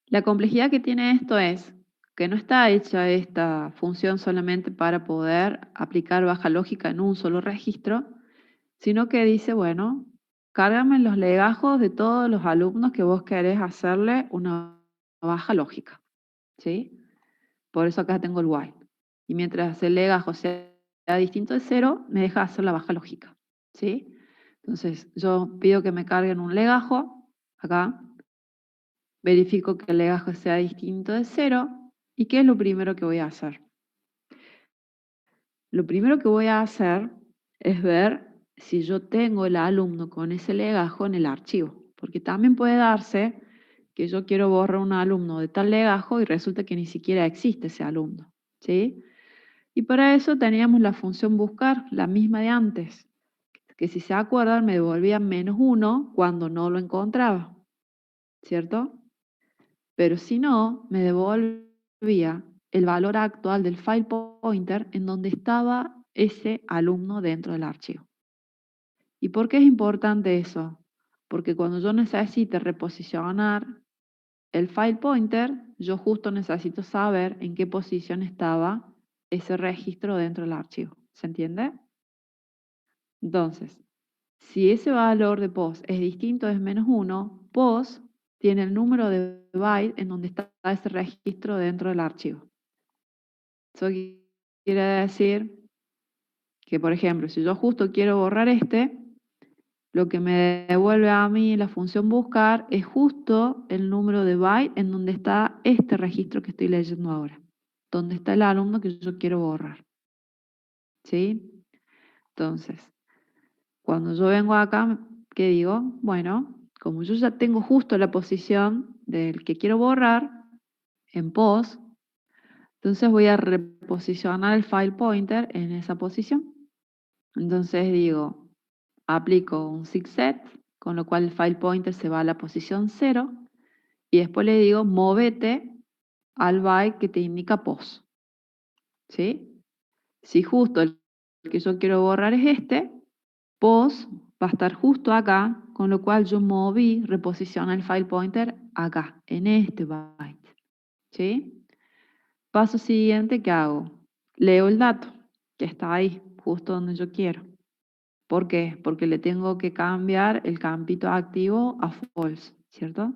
La complejidad que tiene esto es que no está hecha esta función solamente para poder aplicar baja lógica en un solo registro, sino que dice, bueno, cárgame los legajos de todos los alumnos que vos querés hacerle una baja lógica, ¿sí? Por eso acá tengo el while. Y mientras el legajo sea distinto de 0, me deja hacer la baja lógica, ¿sí? Entonces, yo pido que me carguen un legajo, acá, verifico que el legajo sea distinto de 0, ¿y qué es lo primero que voy a hacer? Lo primero que voy a hacer es ver si yo tengo el alumno con ese legajo en el archivo, porque también puede darse que yo quiero borrar un alumno de tal legajo y resulta que ni siquiera existe ese alumno, ¿sí? Y para eso teníamos la función buscar, la misma de antes, que si se acuerdan me devolvía -1 cuando no lo encontraba, ¿cierto? Pero si no, me devolvía el valor actual del file pointer en donde estaba ese alumno dentro del archivo. ¿Y por qué es importante eso? Porque cuando yo necesite reposicionar el file pointer, yo justo necesito saber en qué posición estaba ese registro dentro del archivo. ¿Se entiende? Entonces, si ese valor de POS es distinto, es -1, POS tiene el número de byte en donde está ese registro dentro del archivo. Eso quiere decir que, por ejemplo, si yo justo quiero borrar lo que me devuelve a mí la función buscar es justo el número de byte en donde está este registro que estoy leyendo ahora. donde está el alumno que yo quiero borrar. ¿Sí? Entonces, cuando yo vengo acá, ¿qué digo? Bueno, como yo ya tengo justo la posición del que quiero borrar en pos, entonces voy a reposicionar el file pointer en esa posición. Entonces digo, aplico un zigzag, con lo cual el file pointer se va a la posición 0, y después le digo, móvete al byte que te indica pos. ¿Sí? Si justo el que yo quiero borrar es este, pos va a estar justo acá, con lo cual yo moví, reposiciono el file pointer acá, en este byte. ¿Sí? Paso siguiente, ¿qué hago? Leo el dato, que está ahí, justo donde yo quiero. ¿Por qué? Porque le tengo que cambiar el campito activo a false, ¿cierto?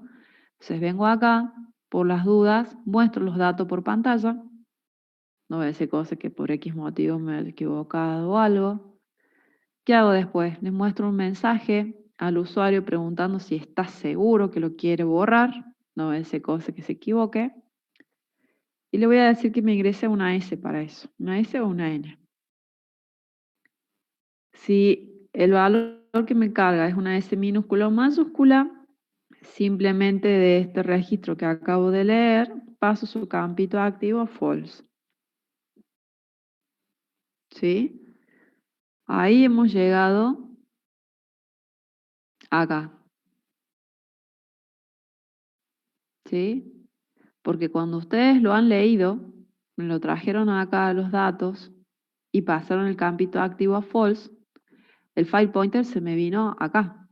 Entonces vengo acá, por las dudas, muestro los datos por pantalla. No voy a decir cosas que por X motivo me he equivocado o algo. ¿Qué hago después? Le muestro un mensaje al usuario preguntando si está seguro que lo quiere borrar. No voy a decir cosas que se equivoque. Y le voy a decir que me ingrese una S para eso. Una S o una N. Si el valor que me carga es una S minúscula o mayúscula, simplemente de este registro que acabo de leer, paso su campito activo a false. ¿Sí? Ahí hemos llegado acá. ¿Sí? Porque cuando ustedes lo han leído, me lo trajeron acá los datos y pasaron el campito activo a false, el file pointer se me vino acá.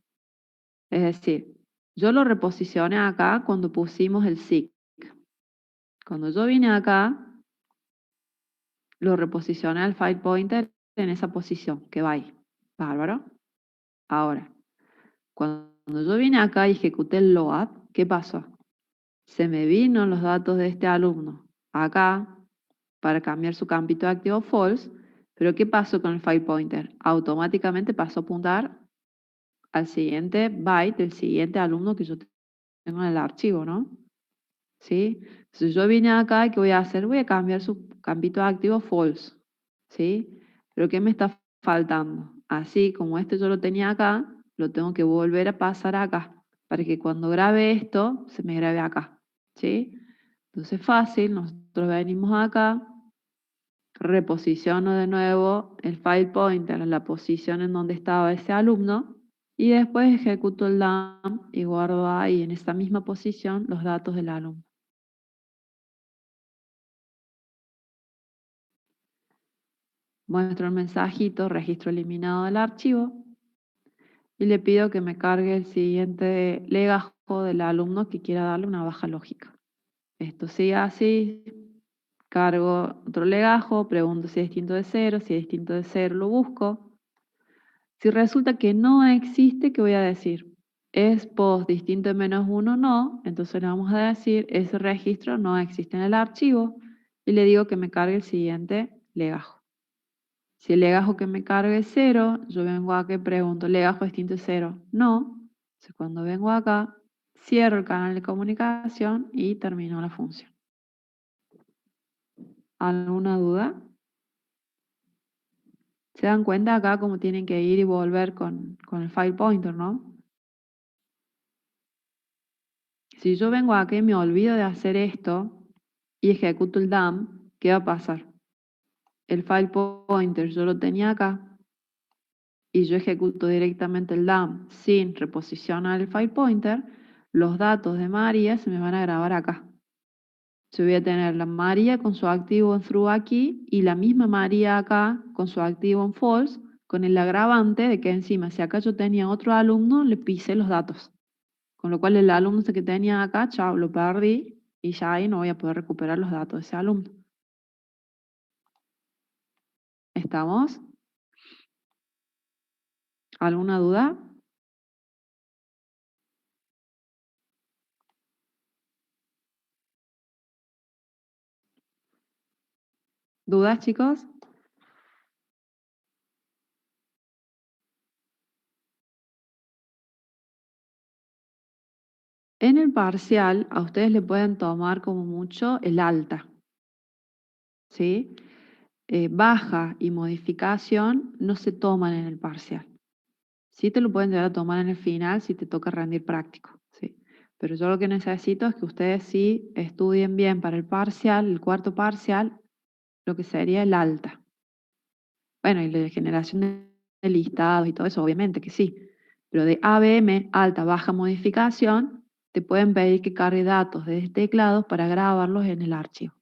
Es decir, yo lo reposicioné acá cuando pusimos el SIG. Cuando yo vine acá, lo reposicioné al file pointer en esa posición, que va ahí. Bárbaro. Ahora, cuando yo vine acá y ejecuté el load, ¿qué pasó? Se me vino los datos de este alumno acá para cambiar su campito activo false, pero ¿qué pasó con el file pointer? Automáticamente pasó a apuntar al siguiente byte del siguiente alumno que yo tengo en el archivo, ¿no? ¿Sí? Entonces yo vine acá y ¿qué voy a hacer? Voy a cambiar su campito activo false, ¿sí? Pero ¿qué me está faltando? Así como este yo lo tenía acá, lo tengo que volver a pasar acá, para que cuando grabe esto, se me grabe acá, ¿sí? Entonces fácil, nosotros venimos acá, reposiciono de nuevo el file pointer en la posición en donde estaba ese alumno y después ejecuto el dump y guardo ahí en esta misma posición los datos del alumno. Muestro el mensajito, registro eliminado del archivo y le pido que me cargue el siguiente legajo del alumno que quiera darle una baja lógica. Esto sigue así, cargo otro legajo, pregunto si es distinto de 0, si es distinto de 0 lo busco. Si resulta que no existe, ¿qué voy a decir? ¿Es post distinto de -1? No, entonces le vamos a decir ese registro no existe en el archivo y le digo que me cargue el siguiente legajo. Si el legajo que me cargue es 0, yo vengo acá y pregunto, ¿legajo distinto de 0? No. Entonces cuando vengo acá, cierro el canal de comunicación y termino la función. ¿Alguna duda? ¿Se dan cuenta acá cómo tienen que ir y volver con el file pointer, no? Si yo vengo acá y me olvido de hacer esto y ejecuto el dump, ¿qué va a pasar? El file pointer yo lo tenía acá y yo ejecuto directamente el dump sin reposicionar el file pointer, los datos de María se me van a grabar acá. Yo voy a tener la María con su activo en true aquí y la misma María acá con su activo en false, con el agravante de que encima, si acá yo tenía otro alumno, le pisé los datos. Con lo cual el alumno que tenía acá, chao, lo perdí y ya ahí no voy a poder recuperar los datos de ese alumno. ¿Estamos? ¿Alguna duda? ¿Dudas, chicos? En el parcial, a ustedes le pueden tomar como mucho el alta. ¿sí? Baja y modificación no se toman en el parcial. Sí te lo pueden llegar a tomar en el final si te toca rendir práctico, ¿sí? Pero yo lo que necesito es que ustedes sí estudien bien para el parcial, el cuarto parcial, lo que sería el alta. Bueno, y la generación de listados y todo eso, obviamente que sí. Pero de ABM, alta, baja modificación, te pueden pedir que cargue datos de teclados para grabarlos en el archivo.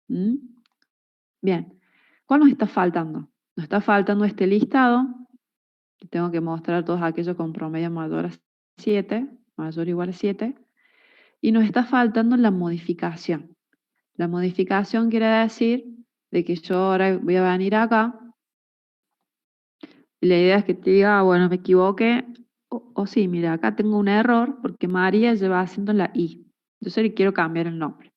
¿Mm? Bien. ¿Cuál nos está faltando? Nos está faltando este listado. Tengo que mostrar todos aquellos con promedio mayor a 7, mayor o igual a 7. Y nos está faltando la modificación. La modificación quiere decir de que yo ahora voy a venir acá. Y la idea es que te diga, bueno, me equivoqué. O sí, mira, acá tengo un error porque María lleva haciendo la I. Yo le quiero cambiar el nombre.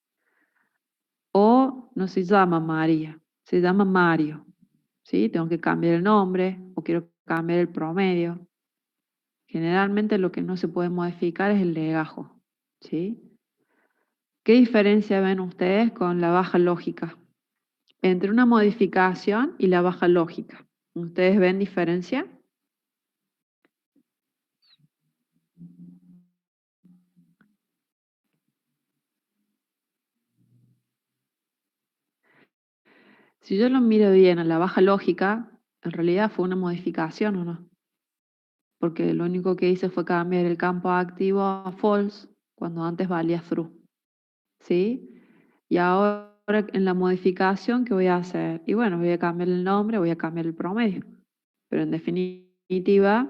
O no se llama María, se llama Mario. ¿Sí? Tengo que cambiar el nombre o quiero cambiar el promedio. Generalmente lo que no se puede modificar es el legajo. ¿Sí? ¿Qué diferencia ven ustedes con la baja lógica? Entre una modificación y la baja lógica. ¿Ustedes ven diferencia? Si yo lo miro bien a la baja lógica, en realidad fue una modificación o no. Porque lo único que hice fue cambiar el campo activo a false cuando antes valía true. ¿Sí? Y ahora en la modificación, ¿qué voy a hacer? Y bueno, voy a cambiar el nombre, voy a cambiar el promedio. Pero en definitiva,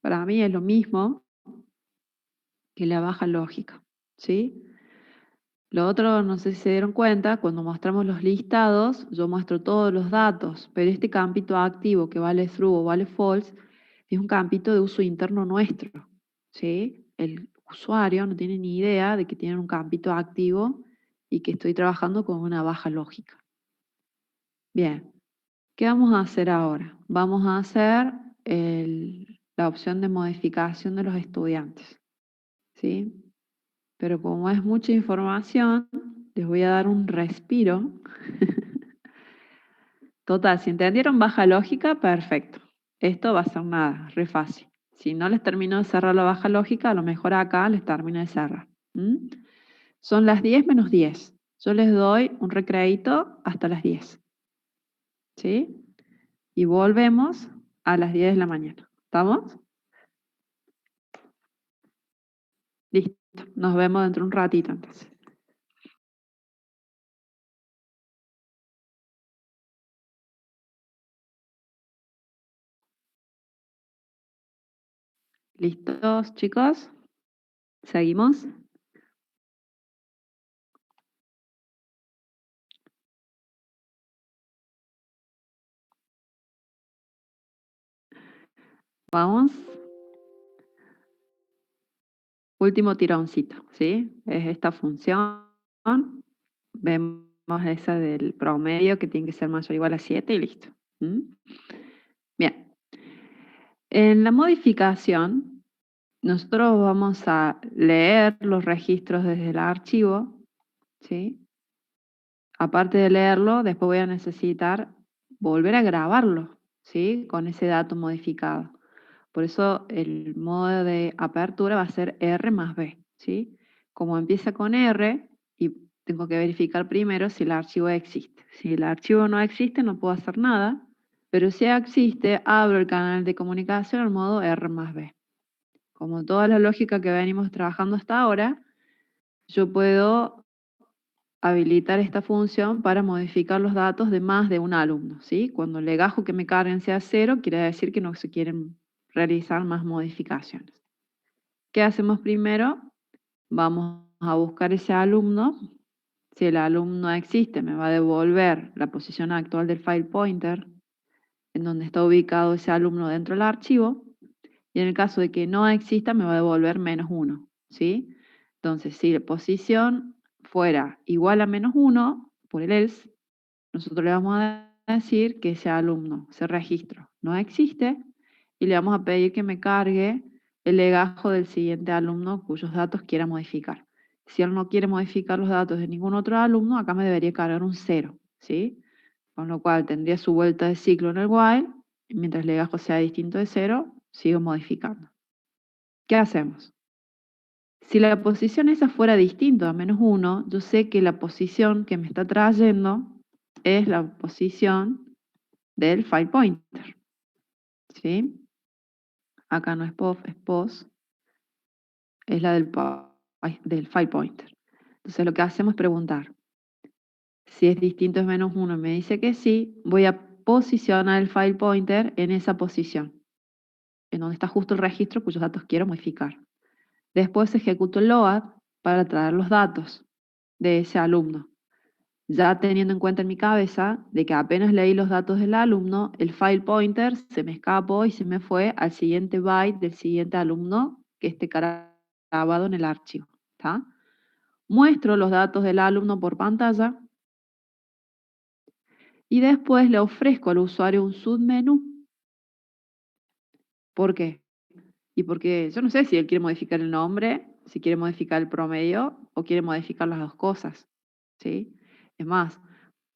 para mí es lo mismo que la baja lógica. ¿Sí? Lo otro, no sé si se dieron cuenta, cuando mostramos los listados, yo muestro todos los datos, pero este campito activo que vale true o vale false es un campito de uso interno nuestro, ¿sí? El usuario no tiene ni idea de que tiene un campito activo y que estoy trabajando con una baja lógica. Bien, ¿qué vamos a hacer ahora? Vamos a hacer la opción de modificación de los estudiantes, ¿sí? Pero como es mucha información, les voy a dar un respiro. Total, si entendieron baja lógica, perfecto. Esto va a ser nada, re fácil. Si no les termino de cerrar la baja lógica, a lo mejor acá les termino de cerrar. Son las 10 menos 10. Yo les doy un recreíto hasta las 10. ¿Sí? Y volvemos a las 10 de la mañana. ¿Estamos? Listo. Nos vemos dentro de un ratito entonces. ¿Listos, chicos? ¿Seguimos? Vamos. Último tironcito, ¿sí? Es esta función. Vemos esa del promedio que tiene que ser mayor o igual a 7 y listo. Bien. En la modificación, nosotros vamos a leer los registros desde el archivo, ¿sí? Aparte de leerlo, después voy a necesitar volver a grabarlo, ¿sí? Con ese dato modificado. Por eso el modo de apertura va a ser R más B, ¿sí? Como empieza con R, y tengo que verificar primero si el archivo existe. Si el archivo no existe, no puedo hacer nada, pero si existe, abro el canal de comunicación en modo R más B. Como toda la lógica que venimos trabajando hasta ahora, yo puedo habilitar esta función para modificar los datos de más de un alumno, ¿sí? Cuando el legajo que me carguen sea 0, quiere decir que no se quieren realizar más modificaciones. ¿Qué hacemos primero? Vamos a buscar ese alumno. Si el alumno existe, me va a devolver la posición actual del file pointer, en donde está ubicado ese alumno dentro del archivo. Y en el caso de que no exista, me va a devolver -1, ¿sí? Entonces, si la posición fuera igual a -1, por el else, nosotros le vamos a decir que ese alumno, ese registro, no existe y le vamos a pedir que me cargue el legajo del siguiente alumno cuyos datos quiera modificar. Si él no quiere modificar los datos de ningún otro alumno, acá me debería cargar un 0, ¿sí? Con lo cual tendría su vuelta de ciclo en el while, y mientras el legajo sea distinto de 0, sigo modificando. ¿Qué hacemos? Si la posición esa fuera distinta a -1, yo sé que la posición que me está trayendo es la posición del file pointer, ¿sí? Acá no es POF, es POS, es la del file pointer. Entonces lo que hacemos es preguntar. Si es distinto es -1, me dice que sí, voy a posicionar el file pointer en esa posición, en donde está justo el registro cuyos datos quiero modificar. Después ejecuto el load para traer los datos de ese alumno, ya teniendo en cuenta en mi cabeza de que apenas leí los datos del alumno, el file pointer se me escapó y se me fue al siguiente byte del siguiente alumno que esté grabado en el archivo. ¿Está? Muestro los datos del alumno por pantalla y después le ofrezco al usuario un submenú. ¿Por qué? Y porque yo no sé si él quiere modificar el nombre, si quiere modificar el promedio o quiere modificar las dos cosas, ¿sí? Es más,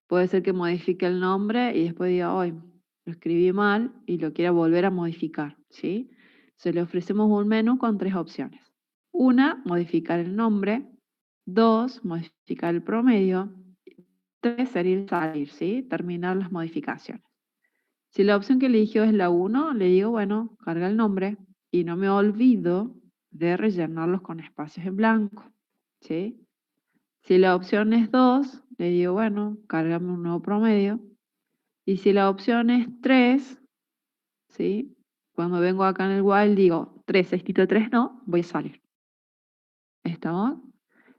puede ser que modifique el nombre y después diga, hoy lo escribí mal y lo quiera volver a modificar, ¿sí? Se le ofrecemos un menú con 3 opciones. Una, modificar el nombre. 2, modificar el promedio. 3, salir, ¿sí? Terminar las modificaciones. Si la opción que eligió es la 1, le digo, bueno, carga el nombre y no me olvido de rellenarlos con espacios en blanco, ¿sí? Si la opción es 2, le digo, bueno, cárgame un nuevo promedio. Y si la opción es 3, ¿sí? Cuando vengo acá en el while digo 3, escrito 3 no, voy a salir. ¿Estamos?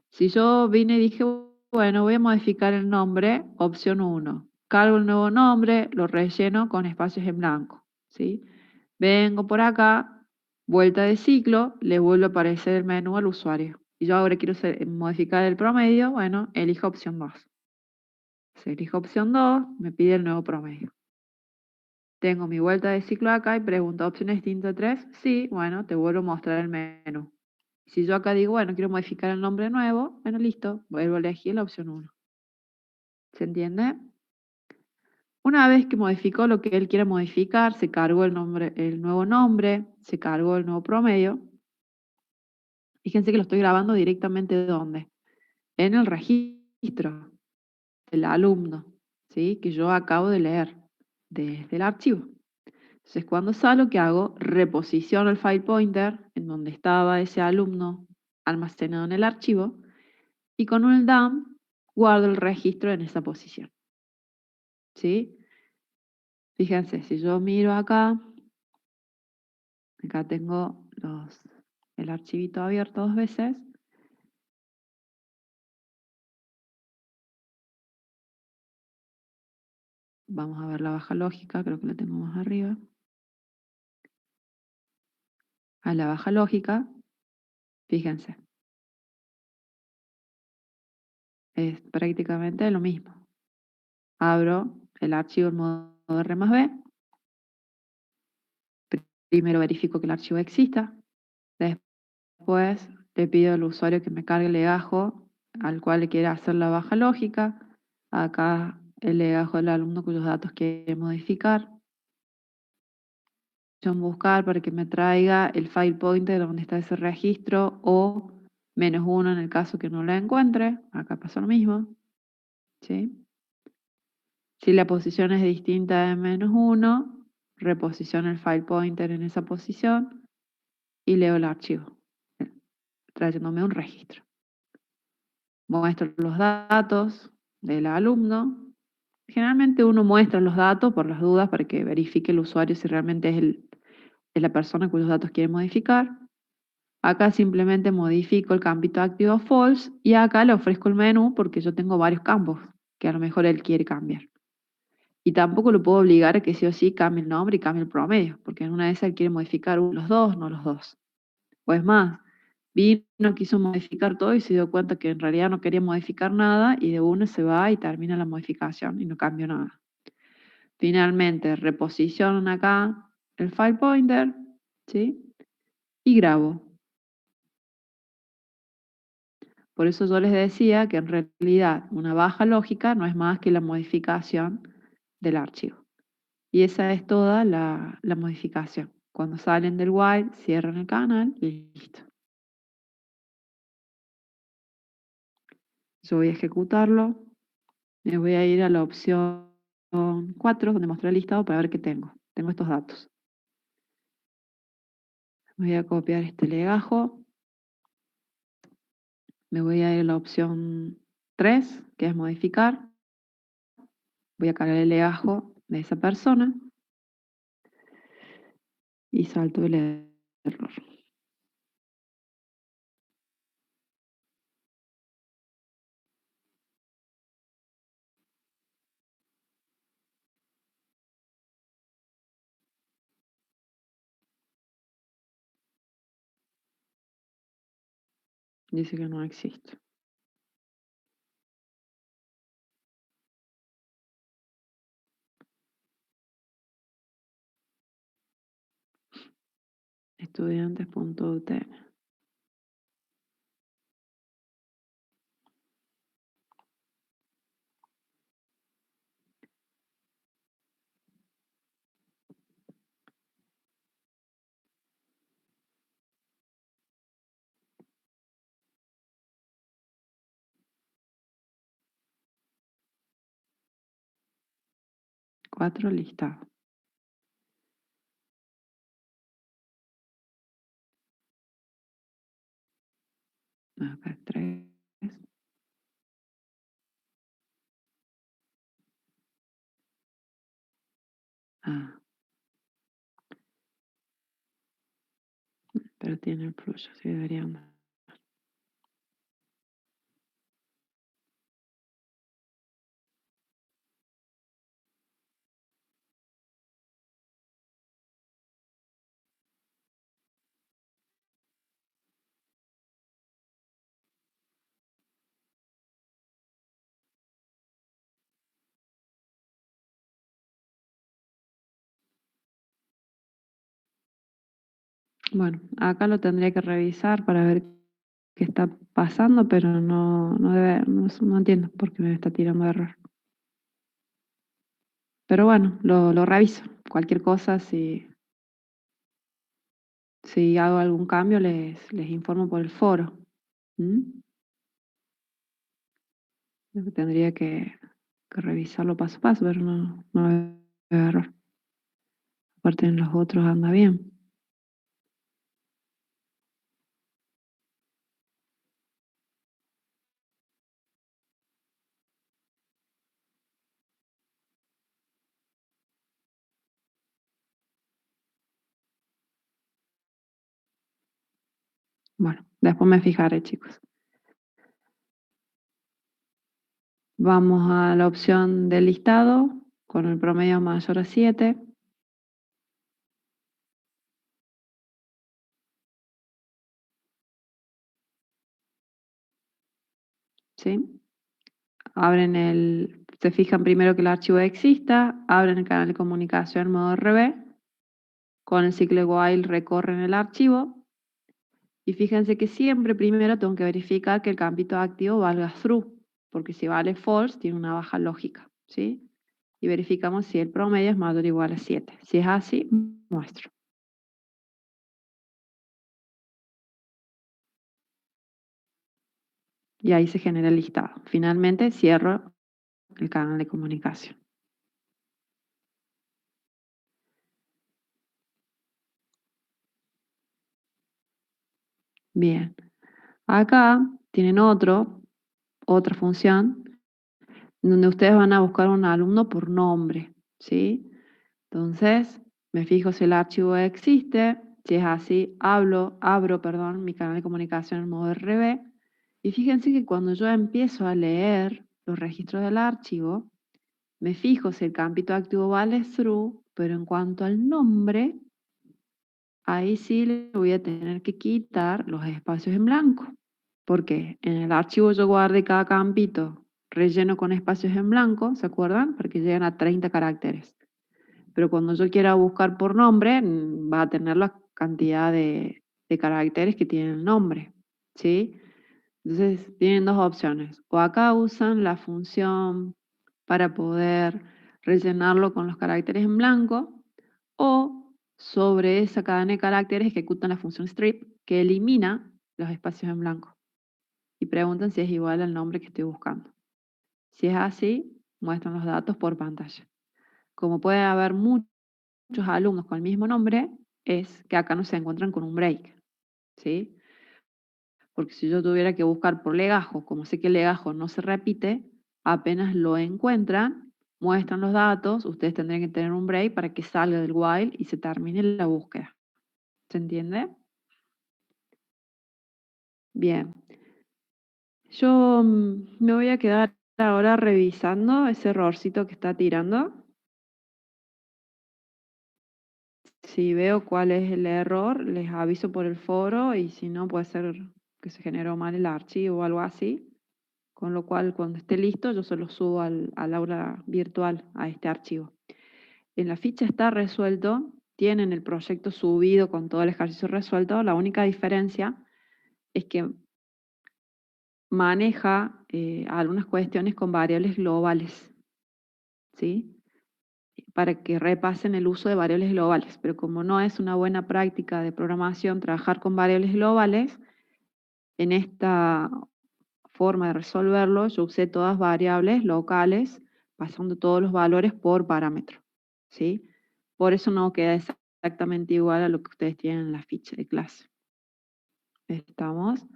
Si yo vine y dije, bueno, voy a modificar el nombre, opción 1. Cargo el nuevo nombre, lo relleno con espacios en blanco, ¿sí? Vengo por acá, vuelta de ciclo, le vuelve a aparecer el menú al usuario. Y yo ahora quiero modificar el promedio, bueno, elijo opción 2. Si elijo opción 2, me pide el nuevo promedio. Tengo mi vuelta de ciclo acá y pregunto, ¿opción distinta 3? Sí, bueno, te vuelvo a mostrar el menú. Si yo acá digo, bueno, quiero modificar el nombre nuevo, bueno, listo, vuelvo a elegir la opción 1. ¿Se entiende? Una vez que modificó lo que él quiere modificar, se cargó el nuevo nombre, se cargó el nuevo promedio. Fíjense que lo estoy grabando directamente ¿de dónde? En el registro del alumno, ¿sí? Que yo acabo de leer desde el archivo. Entonces, cuando salgo, ¿qué hago? Reposiciono el file pointer en donde estaba ese alumno almacenado en el archivo y con un dump guardo el registro en esa posición. ¿Sí? Fíjense, si yo miro acá tengo el archivito abierto 2 veces. Vamos a ver la baja lógica, creo que la tengo más arriba. A la baja lógica, fíjense, es prácticamente lo mismo. Abro el archivo en modo R+B. Primero verifico que el archivo exista. Después le pido al usuario que me cargue el legajo al cual le quiera hacer la baja lógica. Acá el legajo del alumno cuyos datos quiere modificar. Buscar para que me traiga el file pointer donde está ese registro o -1 en el caso que no lo encuentre. Acá pasa lo mismo. ¿Sí? Si la posición es distinta de -1, reposiciono el file pointer en esa posición y leo el archivo, trayéndome un registro. Muestro los datos del alumno. Generalmente uno muestra los datos por las dudas para que verifique el usuario si realmente es la persona cuyos datos quiere modificar. Acá simplemente modifico el campito activo false y acá le ofrezco el menú porque yo tengo varios campos que a lo mejor él quiere cambiar. Y tampoco lo puedo obligar a que sí o sí cambie el nombre y cambie el promedio, porque en una de esas él quiere modificar los dos, no los dos. O es más, vino, quiso modificar todo y se dio cuenta que en realidad no quería modificar nada y de uno se va y termina la modificación y no cambió nada. Finalmente, reposiciono acá el file pointer, ¿sí? Y grabo. Por eso yo les decía que en realidad una baja lógica no es más que la modificación del archivo. Y esa es toda la modificación. Cuando salen del while, cierran el canal y listo. Yo voy a ejecutarlo. Me voy a ir a la opción 4, donde mostré el listado, para ver qué tengo. Tengo estos datos. Voy a copiar este legajo. Me voy a ir a la opción 3, que es modificar. Voy a cargar el legajo de esa persona. Y salto el error. Dice que no existe. Estudiantes.utm. Cuatro listados. Acá 3. Ah, pero tiene el plus, sí debería andar. Bueno, acá lo tendría que revisar para ver qué está pasando, pero no entiendo por qué me está tirando error. Pero bueno, lo reviso. Cualquier cosa, si hago algún cambio, les informo por el foro. ¿Mm? Tendría que revisarlo paso a paso, pero no veo error. Aparte en los otros anda bien. Bueno, después me fijaré, chicos. Vamos a la opción del listado con el promedio mayor a 7. ¿Sí? Se fijan primero que el archivo exista, abren el canal de comunicación modo RB, con el ciclo while recorren el archivo y fíjense que siempre primero tengo que verificar que el campito activo valga true, porque si vale false tiene una baja lógica, ¿sí? Y verificamos si el promedio es mayor o igual a 7. Si es así, muestro. Y ahí se genera el listado. Finalmente cierro el canal de comunicación. Bien. Acá tienen otra función, donde ustedes van a buscar un alumno por nombre, ¿sí? Entonces, me fijo si el archivo existe, si es así, abro, mi canal de comunicación en modo RB, y fíjense que cuando yo empiezo a leer los registros del archivo, me fijo si el campito activo vale true, pero en cuanto al nombre, ahí sí le voy a tener que quitar los espacios en blanco. Porque en el archivo yo guardé cada campito relleno con espacios en blanco, ¿se acuerdan? Porque llegan a 30 caracteres. Pero cuando yo quiera buscar por nombre, va a tener la cantidad de caracteres que tiene el nombre, ¿sí? Entonces tienen dos opciones. O acá usan la función para poder rellenarlo con los caracteres en blanco, o sobre esa cadena de caracteres ejecutan la función strip que elimina los espacios en blanco y preguntan si es igual al nombre que estoy buscando. Si es así, muestran los datos por pantalla. Como puede haber muchos alumnos con el mismo nombre, es que acá no se encuentran con un break, ¿sí? Porque si yo tuviera que buscar por legajo, como sé que el legajo no se repite, apenas lo encuentran, muestran los datos, ustedes tendrían que tener un break para que salga del while y se termine la búsqueda. ¿Se entiende? Bien. Yo me voy a quedar ahora revisando ese errorcito que está tirando. Si veo cuál es el error, les aviso por el foro y si no, puede ser que se generó mal el archivo o algo así. Con lo cual, cuando esté listo, yo se lo subo al aula virtual, a este archivo. En la ficha está resuelto, tienen el proyecto subido con todo el ejercicio resuelto. La única diferencia es que maneja algunas cuestiones con variables globales, ¿sí? Para que repasen el uso de variables globales. Pero como no es una buena práctica de programación trabajar con variables globales, en esta forma de resolverlo, yo usé todas variables locales, pasando todos los valores por parámetro, ¿sí? Por eso no queda exactamente igual a lo que ustedes tienen en la ficha de clase. ¿Estamos?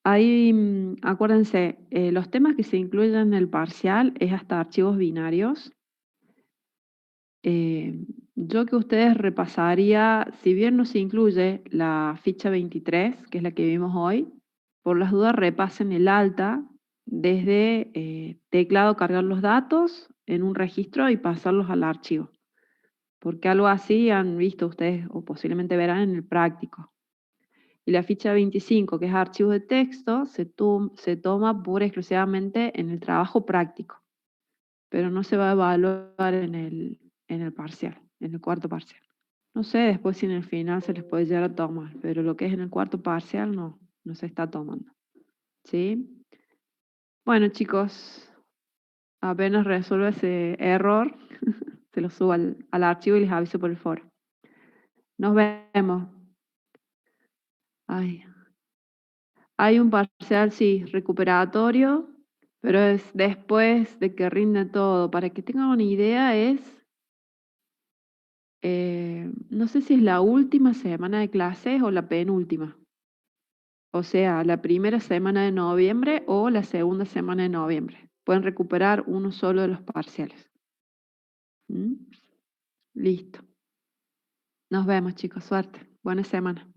Ahí, acuérdense, los temas que se incluyen en el parcial es hasta archivos binarios. Yo que ustedes repasaría, si bien no se incluye la ficha 23, que es la que vimos hoy, por las dudas repasen el alta desde teclado, cargar los datos en un registro y pasarlos al archivo. Porque algo así han visto ustedes o posiblemente verán en el práctico. Y la ficha 25, que es archivos de texto, se toma pura y exclusivamente en el trabajo práctico, pero no se va a evaluar en el parcial, en el cuarto parcial. No sé después si en el final se les puede llegar a tomar, pero lo que es en el cuarto parcial no se está tomando. ¿Sí? Bueno, chicos, apenas resuelvo ese error, se lo subo al archivo y les aviso por el foro. Nos vemos. Ay. Hay un parcial, sí, recuperatorio, pero es después de que rinde todo. Para que tengan una idea, no sé si es la última semana de clases o la penúltima. O sea, la primera semana de noviembre o la segunda semana de noviembre. Pueden recuperar uno solo de los parciales. ¿Mm? Listo. Nos vemos, chicos. Suerte. Buena semana.